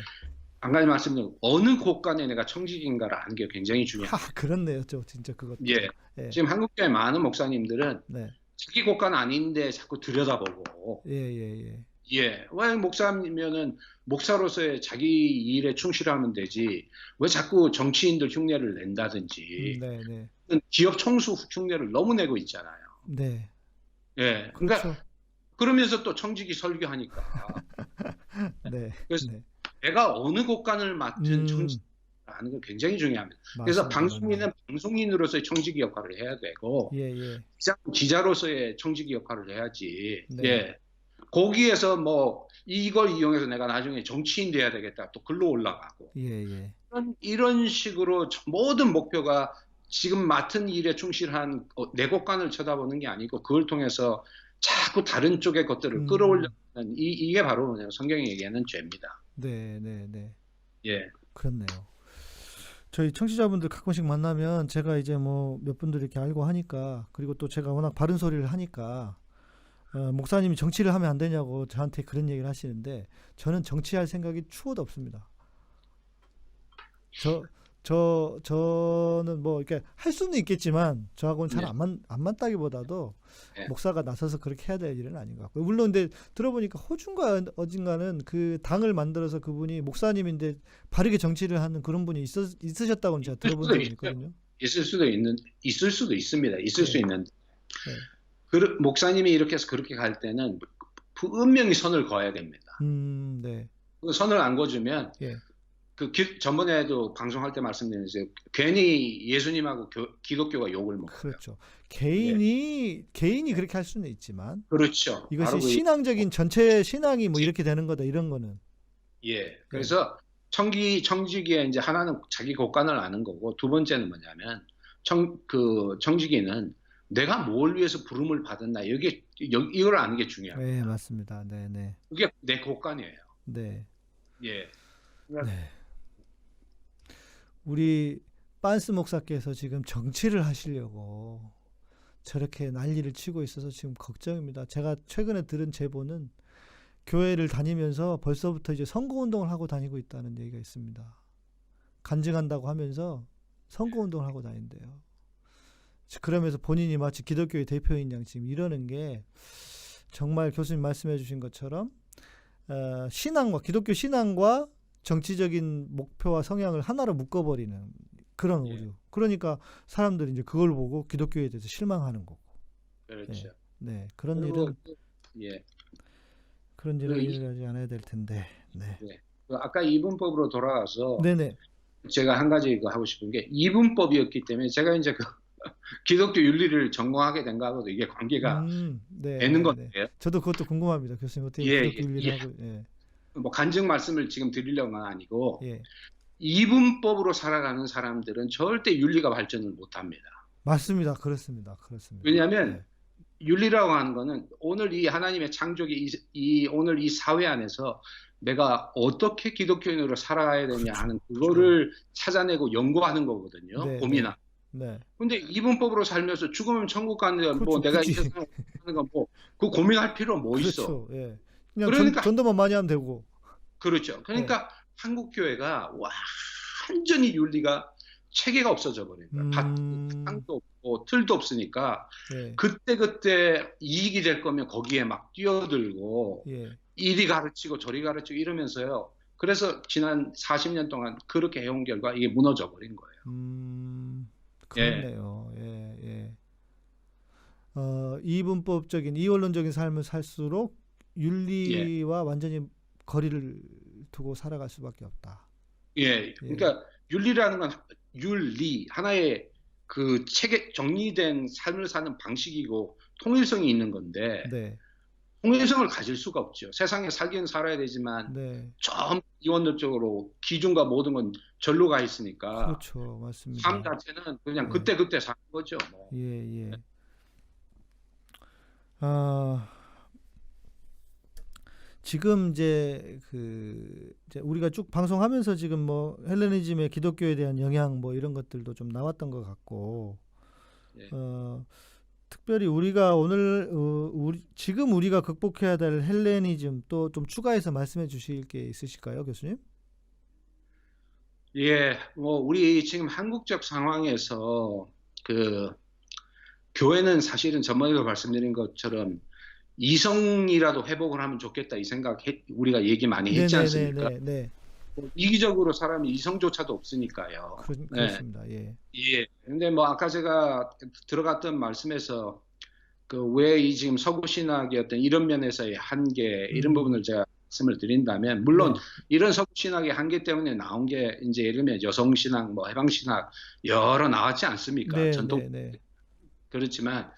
B: 한 가지 말씀드리면 어느 곳간에 내가 청직인가를 아는 게 굉장히 중요합니다.
A: 그렇네요. 진짜 그것도.
B: 예.
A: 예.
B: 지금 한국교회 많은 목사님들은
A: 네.
B: 자기 곳간 아닌데 자꾸 들여다보고
A: 예, 예, 예.
B: 예. 왜 목사면은 목사로서의 자기 일에 충실하면 되지. 왜 자꾸 정치인들 흉내를 낸다든지.
A: 네, 네.
B: 기업 총수 흉내를 너무 내고 있잖아요.
A: 네.
B: 예. 그러니까
A: 그렇죠.
B: 그러면서 또 청직이 설교하니까.
A: 네.
B: 그래서
A: 네.
B: 내가 어느 곳간을 맡은 청직을 아는 건 굉장히 중요합니다. 그래서
A: 맞습니다.
B: 방송인은 방송인으로서의 청직이 역할을 해야 되고,
A: 예, 예.
B: 기자는 기자로서의 청직이 역할을 해야지.
A: 네.
B: 예. 거기에서 뭐 이걸 이용해서 내가 나중에 정치인 돼야 되겠다. 또 글로 올라가고.
A: 예, 예.
B: 이런 식으로 모든 목표가 지금 맡은 일에 충실한 내 곳간을 쳐다보는 게 아니고 그걸 통해서 자꾸 다른 쪽의 것들을 끌어올려는 이게 바로 뭐냐면 성경이 얘기하는 죄입니다.
A: 네, 네, 네.
B: 예,
A: 그렇네요. 저희 청취자분들 가끔씩 만나면 제가 이제 뭐 몇 분들 이렇게 알고 하니까 그리고 또 제가 워낙 바른 소리를 하니까 목사님이 정치를 하면 안 되냐고 저한테 그런 얘기를 하시는데 저는 정치할 생각이 추호도 없습니다. 저는 뭐 이렇게 할 수는 있겠지만 저하고는 잘
B: 네.
A: 안 맞다기보다도
B: 네.
A: 목사가 나서서 그렇게 해야 될 일은 아닌 것 같고요. 물론 근데 들어보니까 호주인가 어딘가는 그 당을 만들어서 그분이 목사님인데 바르게 정치를 하는 그런 분이 있으셨다고 제가 들어본 적이 있거든요.
B: 있을 수도 있습니다. 있을
A: 네.
B: 수 있는데
A: 네.
B: 목사님이 이렇게 해서 그렇게 갈 때는 분명히 선을 그어야 됩니다.
A: 네.
B: 그 선을 안 그어주면
A: 예.
B: 전번에도 방송할 때 말씀드렸는데 괜히 예수님하고 기독교가 욕을 먹어요.
A: 그렇죠. 개인이 그렇게 할 수는 있지만
B: 그렇죠.
A: 이것이
B: 바로
A: 신앙적인 전체 신앙이 뭐 이렇게 되는 거다 이런 거는
B: 예. 그래서 청지기에 이제 하나는 자기 곳간을 아는 거고 두 번째는 뭐냐면 청지기는 내가 뭘 위해서 부름을 받았나 이걸 아는 게 중요합니다.
A: 네, 맞습니다. 네, 네.
B: 그게 내 곳간이에요.
A: 네.
B: 예.
A: 네. 우리 빤스 목사께서 지금 정치를 하시려고 저렇게 난리를 치고 있어서 지금 걱정입니다. 제가 최근에 들은 제보는 교회를 다니면서 벌써부터 이제 선거운동을 하고 다니고 있다는 얘기가 있습니다. 간증한다고 하면서 선거운동을 하고 다닌대요. 그러면서 본인이 마치 기독교의 대표인 양 지금 이러는 게 정말 교수님 말씀해 주신 것처럼 신앙과 기독교 신앙과 정치적인 목표와 성향을 하나로 묶어버리는 그런 오류. 그러니까 사람들이 이제 그걸 보고 기독교에 대해서 실망하는 거고.
B: 그렇죠.
A: 네, 그런
B: 그리고
A: 일은
B: 예.
A: 그런 일을 일어나지 않아야 될 텐데. 네.
B: 아까 이분법으로 돌아가서
A: 네네.
B: 제가 한 가지 하고 싶은 게 이분법이었기 때문에 제가 이제 기독교 윤리를 전공하게 된 거하고도 이게 관계가
A: 네,
B: 되는
A: 네,
B: 건데요.
A: 네. 저도 그것도 궁금합니다. 교수님 어떻게 기독교 윤리를 하고
B: 뭐 간증 말씀을 지금 드리려고는 아니고
A: 예.
B: 이분법으로 살아가는 사람들은 절대 윤리가 발전을 못합니다.
A: 맞습니다. 그렇습니다. 그렇습니다.
B: 왜냐하면 윤리라고 하는 거는 오늘 이 하나님의 창조기 오늘 이 사회 안에서 내가 어떻게 기독교인으로 살아가야 되냐 하는 그거를 찾아내고 연구하는 거거든요.
A: 네,
B: 고민하고.
A: 네.
B: 근데 이분법으로 살면서 죽으면 천국 가는데 뭐
A: 그렇죠,
B: 내가 이
A: 그치.
B: 세상에 하는 건 뭐 그 고민할 필요 뭐 있어.
A: 그렇죠. 예. 그냥
B: 그러니까
A: 전도만 많이 하면 되고.
B: 그렇죠.
A: 예.
B: 그러니까 한국 교회가 완전히 윤리가 체계가 없어져 버린 거야.
A: 음.
B: 바탕도 없고 틀도 없으니까
A: 예.
B: 그때 이익이 될 거면 거기에 막 뛰어들고
A: 예.
B: 이리 가르치고 저리 가르치고 이러면서요. 그래서 지난 40년 동안 그렇게 해온 결과 이게 무너져 버린 거예요. 예.
A: 그렇네요. 예. 예. 이분법적인 이원론적인 삶을 살수록
B: 예.
A: 윤리와 완전히 거리를 두고 살아갈 수밖에 없다.
B: 예.
A: 예.
B: 그러니까 윤리라는 건 윤리 하나의 그 체계 정리된 삶을 사는 방식이고 통일성이 있는 건데
A: 네.
B: 통일성을 가질 수가 없죠. 세상에 살기는 살아야 되지만
A: 네.
B: 전 이원론적으로 기준과 모든 건 절로 가 있으니까
A: 그렇죠. 맞습니다.
B: 삶 자체는 그냥
A: 예.
B: 그때 사는 거죠. 뭐.
A: 예, 예. 지금 이제 이제 우리가 쭉 방송하면서 지금 뭐 헬레니즘의 기독교에 대한 영향 뭐 이런 것들도 좀 나왔던 것 같고,
B: 예.
A: 특별히 우리가 오늘 지금 우리가 극복해야 될 헬레니즘 또 좀 추가해서 말씀해 주실 게 있으실까요, 교수님?
B: 예, 뭐 우리 지금 한국적 상황에서 그 교회는 사실은 전번에도 말씀드린 것처럼 이성이라도 회복을 하면 좋겠다 이 생각 우리가 얘기 많이 했지 않습니까?
A: 네.
B: 이기적으로 사람이 이성조차도 없으니까요. 네.
A: 그렇습니다. 예.
B: 예. 근데 뭐 아까 제가 들어갔던 말씀에서 그 왜 이 지금 서구 신학의 어떤 이런 면에서의 한계 이런 부분을 제가 말씀을 드린다면 물론
A: 네.
B: 이런 서구 신학의 한계 때문에 나온 게 이제 예를 들면 여성 신학, 뭐 해방 신학 여러 나왔지 않습니까?
A: 네,
B: 전통
A: 네.
B: 그렇지만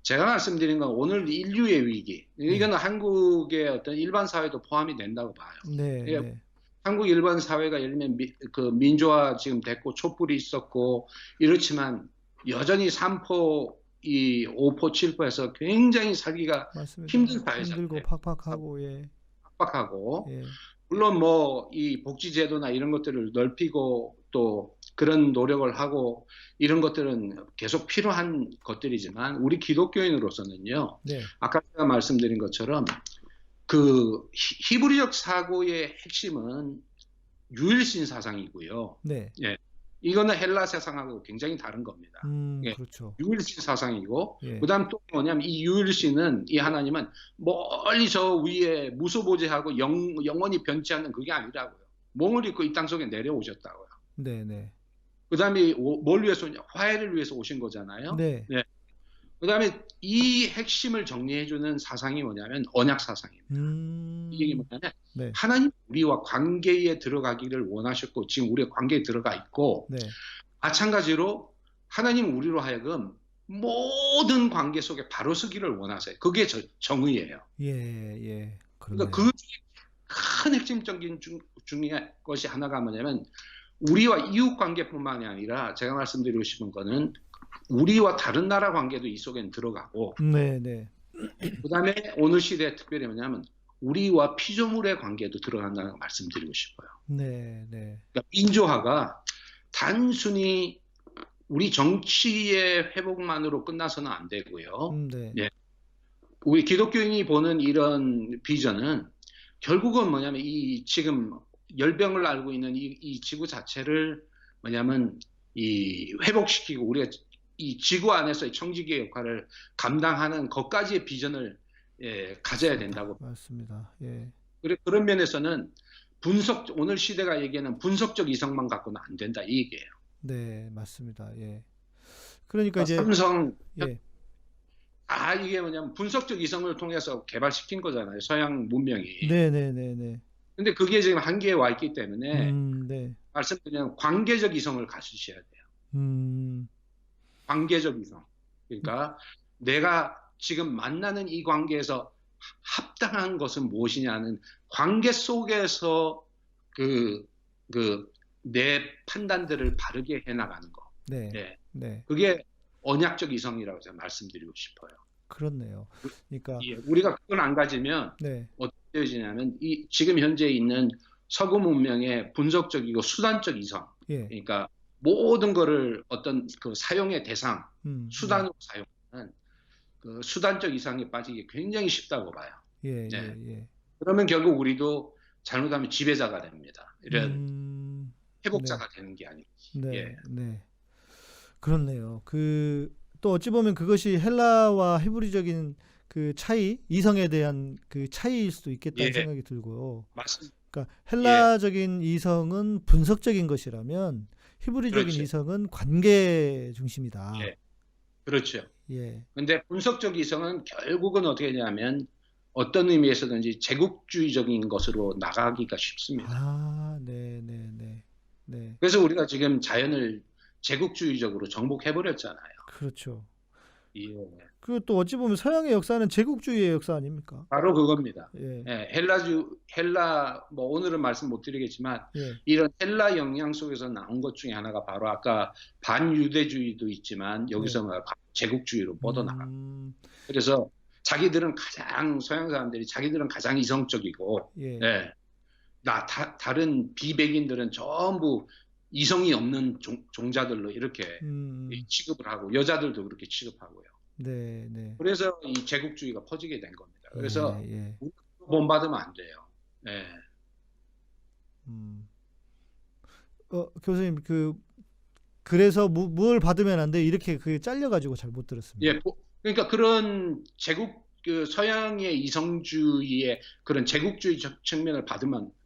B: 제가 말씀드린 건 오늘 인류의 위기 이거는 한국의 어떤 일반 사회도 포함이 된다고 봐요.
A: 네,
B: 예,
A: 네.
B: 한국 일반 사회가 예를 들면 그 민주화 지금 됐고 촛불이 있었고 이렇지만 여전히 3포, 5포, 7포에서 굉장히 살기가
A: 맞습니다.
B: 힘든 사회잖아요.
A: 힘들고 팍팍하고 예.
B: 빡빡하고
A: 예.
B: 물론 뭐 이 복지제도나 이런 것들을 넓히고 또 그런 노력을 하고 이런 것들은 계속 필요한 것들이지만 우리 기독교인으로서는요.
A: 네.
B: 아까 제가 말씀드린 것처럼 그 히브리적 사고의 핵심은 유일신 사상이고요.
A: 네.
B: 예. 이거는 헬라 세상하고 굉장히 다른 겁니다. 예.
A: 그렇죠.
B: 유일신 사상이고
A: 예.
B: 그다음 또 뭐냐면 이 유일신은 이 하나님은 멀리 저 위에 무소보제하고 영원히 변치 않는 그게 아니라고요. 몸을 입고 이 땅 속에 내려오셨다고요.
A: 네, 네.
B: 그다음에 뭘 위해서 오냐? 화해를 위해서 오신 거잖아요.
A: 네.
B: 예. 그다음에 이 핵심을 정리해주는 사상이 뭐냐면 언약 사상입니다. 이게 뭐냐면
A: 네.
B: 하나님 우리와 관계에 들어가기를 원하셨고 지금 우리가 관계에 들어가 있고
A: 네.
B: 마찬가지로 하나님 우리로 하여금 모든 관계 속에 바로 서기를 원하세요. 그게 정의예요.
A: 예, 예.
B: 그러니까
A: 그러네요.
B: 그 큰 핵심적인 중에 것이 하나가 뭐냐면 우리와 이웃 관계뿐만이 아니라 제가 말씀드리고 싶은 거는 우리와 다른 나라 관계도 이 속엔 들어가고
A: 네, 네.
B: 그다음에 오늘 시대에 특별히 뭐냐면 우리와 피조물의 관계도 들어간다는 걸 말씀드리고 싶어요.
A: 네, 네.
B: 그러니까 민주화가 단순히 우리 정치의 회복만으로 끝나서는 안 되고요.
A: 네.
B: 예. 우리 기독교인이 보는 이런 비전은 결국은 뭐냐면 이 지금 열병을 앓고 있는 이 지구 자체를 뭐냐면 이 회복시키고 우리가 이 지구 안에서의 청지기의 역할을 감당하는 것까지의 비전을 가져야 된다고.
A: 맞습니다. 예.
B: 그런 면에서는 오늘 시대가 얘기하는 분석적 이성만 갖고는 안 된다 이 얘기예요.
A: 네, 맞습니다. 예. 그러니까 이제
B: 삼성
A: 예.
B: 이게 뭐냐면 분석적 이성을 통해서 개발시킨 거잖아요. 서양 문명이.
A: 네, 네, 네, 네.
B: 근데 그게 지금 한계에 와 있기 때문에
A: 네.
B: 말씀드리면 관계적 이성을 가지셔야 돼요. 관계적 이성. 그러니까 내가 지금 만나는 이 관계에서 합당한 것은 무엇이냐는 관계 속에서 내 판단들을 바르게 해나가는 거.
A: 네.
B: 네.
A: 네.
B: 그게 언약적 이성이라고 제가 말씀드리고 싶어요.
A: 그렇네요. 그러니까
B: 예, 우리가 그걸 안 가지면
A: 네.
B: 어떻게 되어지냐면 지금 현재 있는 서구 문명의 분석적이고 수단적 이성.
A: 예.
B: 그러니까 모든 거를 어떤 그 사용의 대상, 수단으로 사용하는 그 수단적 이상에 빠지기 굉장히 쉽다고 봐요.
A: 예, 예,
B: 네.
A: 예.
B: 그러면 결국 우리도 잘못하면 지배자가 됩니다. 이런
A: 네,
B: 회복자가 되는 게 아니고. 예.
A: 네, 네. 그렇네요. 그 또 어찌 보면 그것이 헬라와 히브리적인 그 차이, 이성에 대한 그 차이일 수도 있겠다는
B: 예.
A: 생각이 들고요.
B: 맞습니다.
A: 그러니까 헬라적인 이성은 분석적인 것이라면 히브리적인
B: 그렇죠.
A: 이성은 관계 중심이다.
B: 예. 그렇죠.
A: 예.
B: 근데 분석적 이성은 결국은 어떻게 되냐면 어떤 의미에서든지 제국주의적인 것으로 나가기가 쉽습니다.
A: 아, 네, 네, 네. 네.
B: 그래서 우리가 지금 자연을 제국주의적으로 정복해버렸잖아요.
A: 그렇죠.
B: 예.
A: 그리고 또 어찌 보면 서양의 역사는 제국주의의 역사 아닙니까?
B: 바로 그겁니다.
A: 예.
B: 예, 헬라, 뭐 오늘은 말씀 못 드리겠지만
A: 예.
B: 이런 헬라 영향 속에서 나온 것 중에 하나가 바로 아까 반유대주의도 있지만 여기서 뭐 제국주의로 뻗어나가. 그래서 자기들은 서양 사람들이 자기들은 가장 이성적이고,
A: 예.
B: 예, 다른 비백인들은 전부 이성이 없는 종자들로 이렇게 취급을 하고 여자들도 그렇게 취급하고요.
A: 네, 네.
B: 그래서 이 제국주의가 퍼지게 된 겁니다. 그래서
A: 예.
B: 본받으면 안 돼요. 예.
A: 교수님 그래서 뭘 받으면 안 돼? 이렇게 그 잘려가지고 잘 못 들었습니다.
B: 예, 그러니까 그런 그 서양의 이성주의의 그런 제국주의적 측면을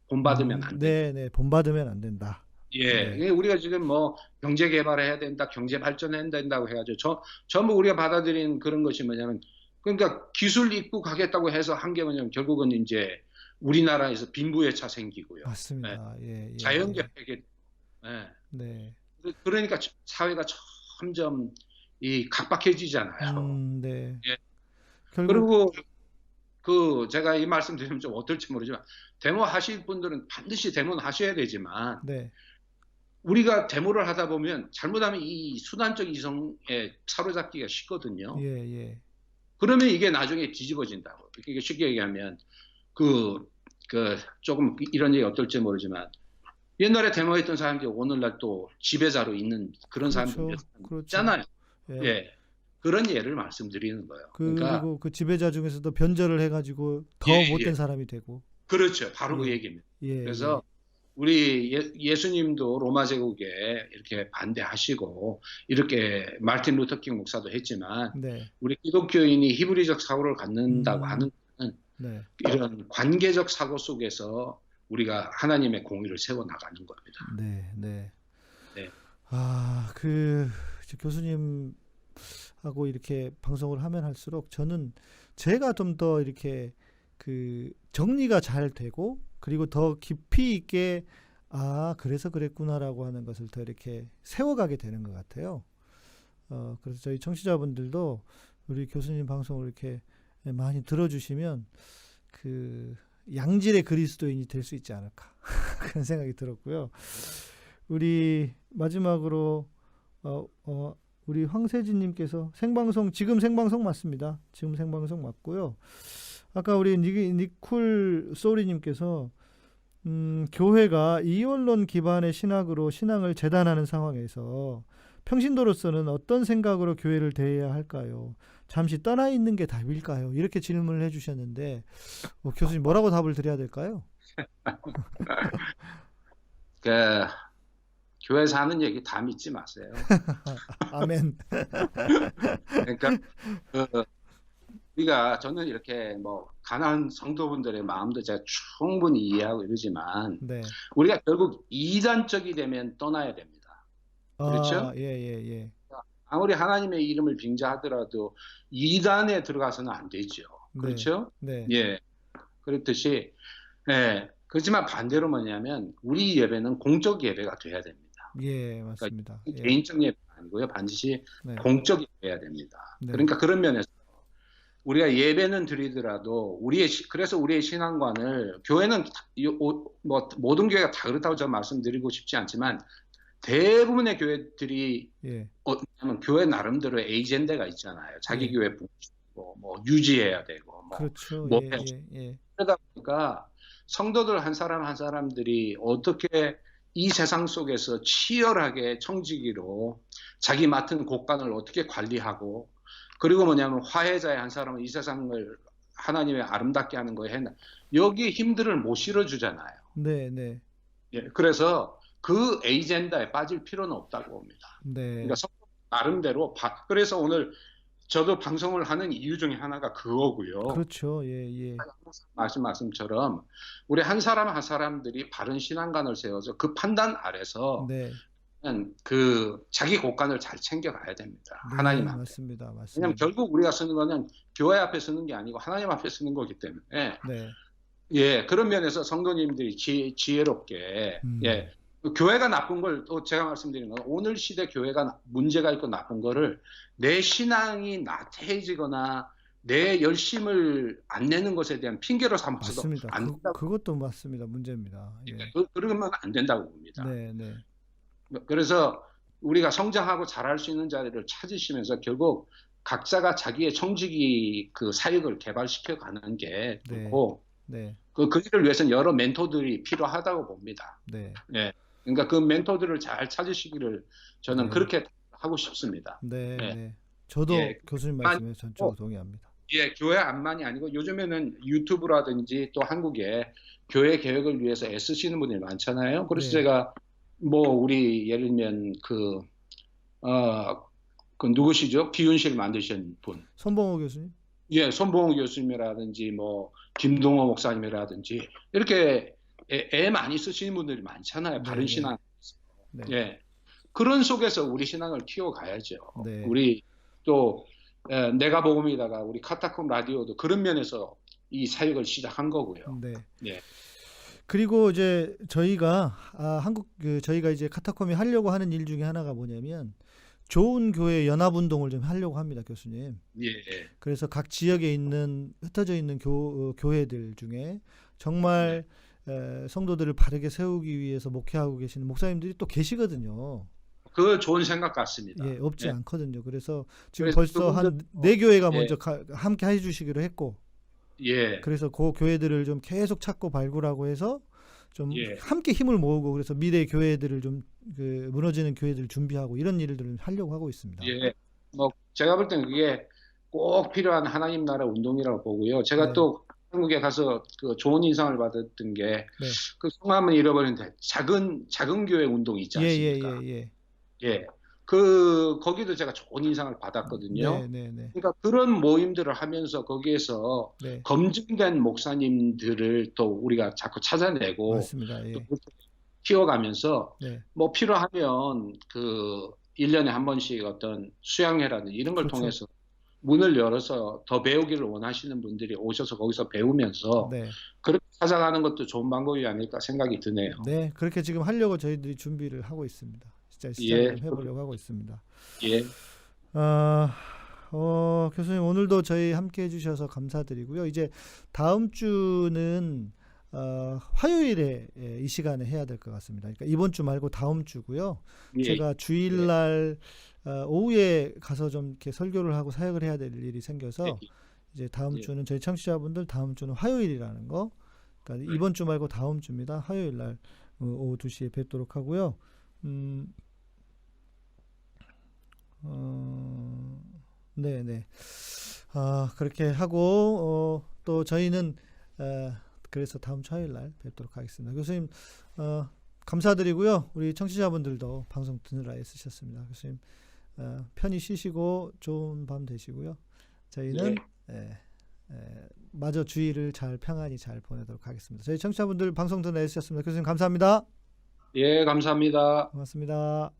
B: 본받으면 안 돼요.
A: 네, 네, 본받으면 안 된다.
B: 예,
A: 네.
B: 우리가 지금 뭐 경제 개발해야 된다, 경제 발전해야 된다고 해가지고 전부 우리가 받아들인 그런 것이 뭐냐면, 그러니까 기술 입국하겠다고 해서 한 게 뭐냐면 결국은 이제 우리나라에서 빈부애차 생기고요.
A: 맞습니다.
B: 예.
A: 예,
B: 자연개혁에, 예.
A: 네.
B: 그러니까 사회가 점점 각박해지잖아요.
A: 네.
B: 예.
A: 결국
B: 그리고 제가 이 말씀 드리면 좀 어떨지 모르지만 데모 하실 분들은 반드시 데모는 하셔야 되지만,
A: 네.
B: 우리가 데모를 하다 보면 잘못하면 이 수단적 이성에 사로잡기가 쉽거든요.
A: 예.
B: 그러면 이게 나중에 뒤집어진다고. 이게 쉽게 얘기하면 조금 이런 얘기 어떨지 모르지만 옛날에 데모했던 사람들이 오늘날 또 지배자로 있는 그런 사람들 있잖아요. 예. 그런 예를 말씀드리는 거예요. 그러니까
A: 그리고 그 지배자 중에서도 변절을 해가지고 더 못된 사람이 되고.
B: 그렇죠. 바로 그 얘기입니다. 그래서 우리 예수님도 로마 제국에 이렇게 반대하시고 이렇게 마틴 루터 킹 목사도 했지만, 우리 기독교인이 히브리적 사고를 갖는다고 하는 것은 이런 관계적 사고 속에서 우리가 하나님의 공의를 세워 나가는 겁니다.
A: 네. 그 교수님하고 이렇게 방송을 하면 할수록 저는 제가 좀 더 이렇게 그 정리가 잘 되고, 그리고 더 깊이 있게 그래서 그랬구나라고 하는 것을 더 이렇게 세워가게 되는 것 같아요. 그래서 저희 청취자분들도 우리 교수님 방송을 이렇게 많이 들어주시면 그 양질의 그리스도인이 될 수 있지 않을까 그런 생각이 들었고요. 우리 마지막으로 우리 황세진님께서 지금 생방송 맞습니다. 지금 생방송 맞고요. 아까 우리 니쿨 소리님께서 교회가 이원론 기반의 신학으로 신앙을 재단하는 상황에서 평신도로서는 어떤 생각으로 교회를 대해야 할까요? 잠시 떠나 있는 게 답일까요? 이렇게 질문을 해주셨는데 교수님 뭐라고 답을 드려야 될까요?
B: 교회에서 하는 얘기 다 믿지 마세요.
A: 아멘.
B: 그러니까 저는 이렇게 뭐 가난한 성도분들의 마음도 제가 충분히 이해하고 이러지만, 우리가 결국 이단적이 되면 떠나야 됩니다. 그렇죠?
A: 예.
B: 아무리 하나님의 이름을 빙자하더라도 이단에 들어가서는 안 되죠. 그렇죠? 예. 그렇듯이, 그렇지만 반대로 뭐냐면 우리 예배는 공적 예배가 돼야 됩니다.
A: 예, 맞습니다.
B: 그러니까 개인적 예배가 아니고요. 반드시 공적 예배해야 됩니다. 그러니까 그런 면에서 우리가 예배는 드리더라도 그래서 우리의 신앙관을, 교회는 뭐 모든 교회가 다 그렇다고 저는 말씀드리고 싶지 않지만 대부분의 교회들이 교회 나름대로의 에이젠다가 있잖아요. 자기 교회 뭐 유지해야 되고
A: 그렇죠.
B: 그러다 보니까 성도들 한 사람 한 사람들이 어떻게 이 세상 속에서 치열하게 청지기로 자기 맡은 곳간을 어떻게 관리하고, 그리고 뭐냐면 화해자의 한 사람은 이 세상을 하나님의 아름답게 하는 거에 했나, 여기에 힘들을 못 실어주잖아요.
A: 네, 네,
B: 예, 그래서 그 에이젠다에 빠질 필요는 없다고 봅니다.
A: 네.
B: 그러니까 성도 나름대로 그래서 오늘 저도 방송을 하는 이유 중에 하나가 그거고요.
A: 그렇죠. 예, 예.
B: 말씀처럼 우리 한 사람 한 사람들이 바른 신앙관을 세워서 그 판단 아래서
A: 네,
B: 그 자기 곳간을 잘 챙겨가야 됩니다.
A: 네,
B: 하나님 앞에.
A: 맞습니다, 맞습니다.
B: 왜냐하면 결국 우리가 쓰는 거는 교회 앞에 쓰는 게 아니고 하나님 앞에 쓰는 거기 때문에.
A: 네,
B: 예, 그런 면에서 성도님들이 지혜롭게, 예, 교회가 나쁜 걸 또 제가 말씀드린 건, 오늘 시대 교회가 문제가 있고 나쁜 거를 내 신앙이 나태해지거나 내 열심을 안 내는 것에 대한 핑계로 삼아서도
A: 맞습니다.
B: 안 된다고.
A: 그것도 맞습니다. 문제입니다. 예.
B: 그러면 안 된다고 봅니다.
A: 네, 네,
B: 그래서 우리가 성장하고 잘할 수 있는 자리를 찾으시면서 결국 각자가 자기의 청지기 그 사역을 개발시켜 가는 게 좋고,
A: 네,
B: 그 일을 위해서는 여러 멘토들이 필요하다고 봅니다.
A: 네,
B: 예. 그러니까 그 멘토들을 잘 찾으시기를 저는
A: 네.
B: 그렇게 하고 싶습니다.
A: 네,
B: 네.
A: 네. 저도
B: 예.
A: 교수님 말씀에 전적으로 동의합니다.
B: 예, 교회 안만이 아니고 요즘에는 유튜브라든지 또 한국에 교회 개혁을 위해서 애쓰시는 분들이 많잖아요. 그래서
A: 네.
B: 제가 뭐 우리 예를 들면 그 누구시죠? 기윤실 만드신 분.
A: 손봉호 교수님?
B: 예, 손봉호 교수님이라든지 뭐 김동호 목사님이라든지 이렇게 애 많이 쓰시는 분들이 많잖아요. 바른
A: 네,
B: 신앙.
A: 네.
B: 예. 그런 속에서 우리 신앙을 키워가야죠.
A: 네.
B: 우리 또 내가 복음이다가 우리 카타콤 라디오도 그런 면에서 이 사역을 시작한 거고요.
A: 네.
B: 예.
A: 그리고 이제 저희가 저희가 이제 카타콤이 하려고 하는 일 중에 하나가 뭐냐면 좋은 교회 연합 운동을 좀 하려고 합니다, 교수님.
B: 예.
A: 그래서 각 지역에 있는 흩어져 있는 교회들 중에 정말 성도들을 바르게 세우기 위해서 목회하고 계시는 목사님들이 또 계시거든요.
B: 그 좋은 생각 같습니다.
A: 예, 없지
B: 예.
A: 않거든요. 그래서 지금
B: 그래서
A: 벌써 한 네 교회가
B: 예.
A: 먼저 함께 해주시기로 했고,
B: 예.
A: 그래서 그 교회들을 좀 계속 찾고 발굴하고 해서 좀
B: 예.
A: 함께 힘을 모으고, 그래서 미래 교회들을 좀 무너지는 교회들을 준비하고 이런 일들을 하려고 하고 있습니다.
B: 예. 뭐 제가 볼 때는 그게 꼭 필요한 하나님 나라 운동이라고 보고요. 제가
A: 네.
B: 또 한국에 가서 그 좋은 인상을 받았던 게 그 성함은 잃어버렸는데 작은 교회 운동이 있지 않습니까? 예. 거기도 제가 좋은 인상을 받았거든요.
A: 네.
B: 그러니까 그런 모임들을 하면서 거기에서
A: 네.
B: 검증된 목사님들을 또 우리가 자꾸 찾아내고
A: 맞습니다. 예.
B: 또 그렇게 키워가면서
A: 네.
B: 뭐 필요하면 그 1년에 한 번씩 어떤 수양회라든지 이런 걸
A: 그렇죠.
B: 통해서 문을 열어서 더 배우기를 원하시는 분들이 오셔서 거기서 배우면서
A: 네.
B: 그렇게 찾아가는 것도 좋은 방법이 아닐까 생각이 드네요.
A: 네, 그렇게 지금 하려고 저희들이 준비를 하고 있습니다. 진짜 시작을 해보려고 하고 있습니다.
B: 예.
A: 교수님 오늘도 저희 함께 해주셔서 감사드리고요. 이제 다음 주는 화요일에 이 시간에 해야 될 것 같습니다. 그러니까 이번 주 말고 다음 주고요.
B: 예.
A: 제가 주일날 오후에 가서 좀 이렇게 설교를 하고 사역을 해야 될 일이 생겨서 이제 다음 주는 저희 청취자분들 다음 주는 화요일이라는 거. 그러니까 이번 주 말고 다음 주입니다. 화요일날 오후 2시에 뵙도록 하고요. 네네. 그렇게 하고 또 저희는 그래서 다음 주 화요일날 뵙도록 하겠습니다. 교수님 감사드리고요. 우리 청취자분들도 방송 듣느라 애쓰셨습니다. 교수님 편히 쉬시고 좋은 밤 되시고요. 저희는 마저 주의를 평안히 잘 보내도록 하겠습니다. 저희 청취자분들 방송 듣느라 애쓰셨습니다. 교수님 감사합니다.
B: 예, 감사합니다.
A: 고맙습니다.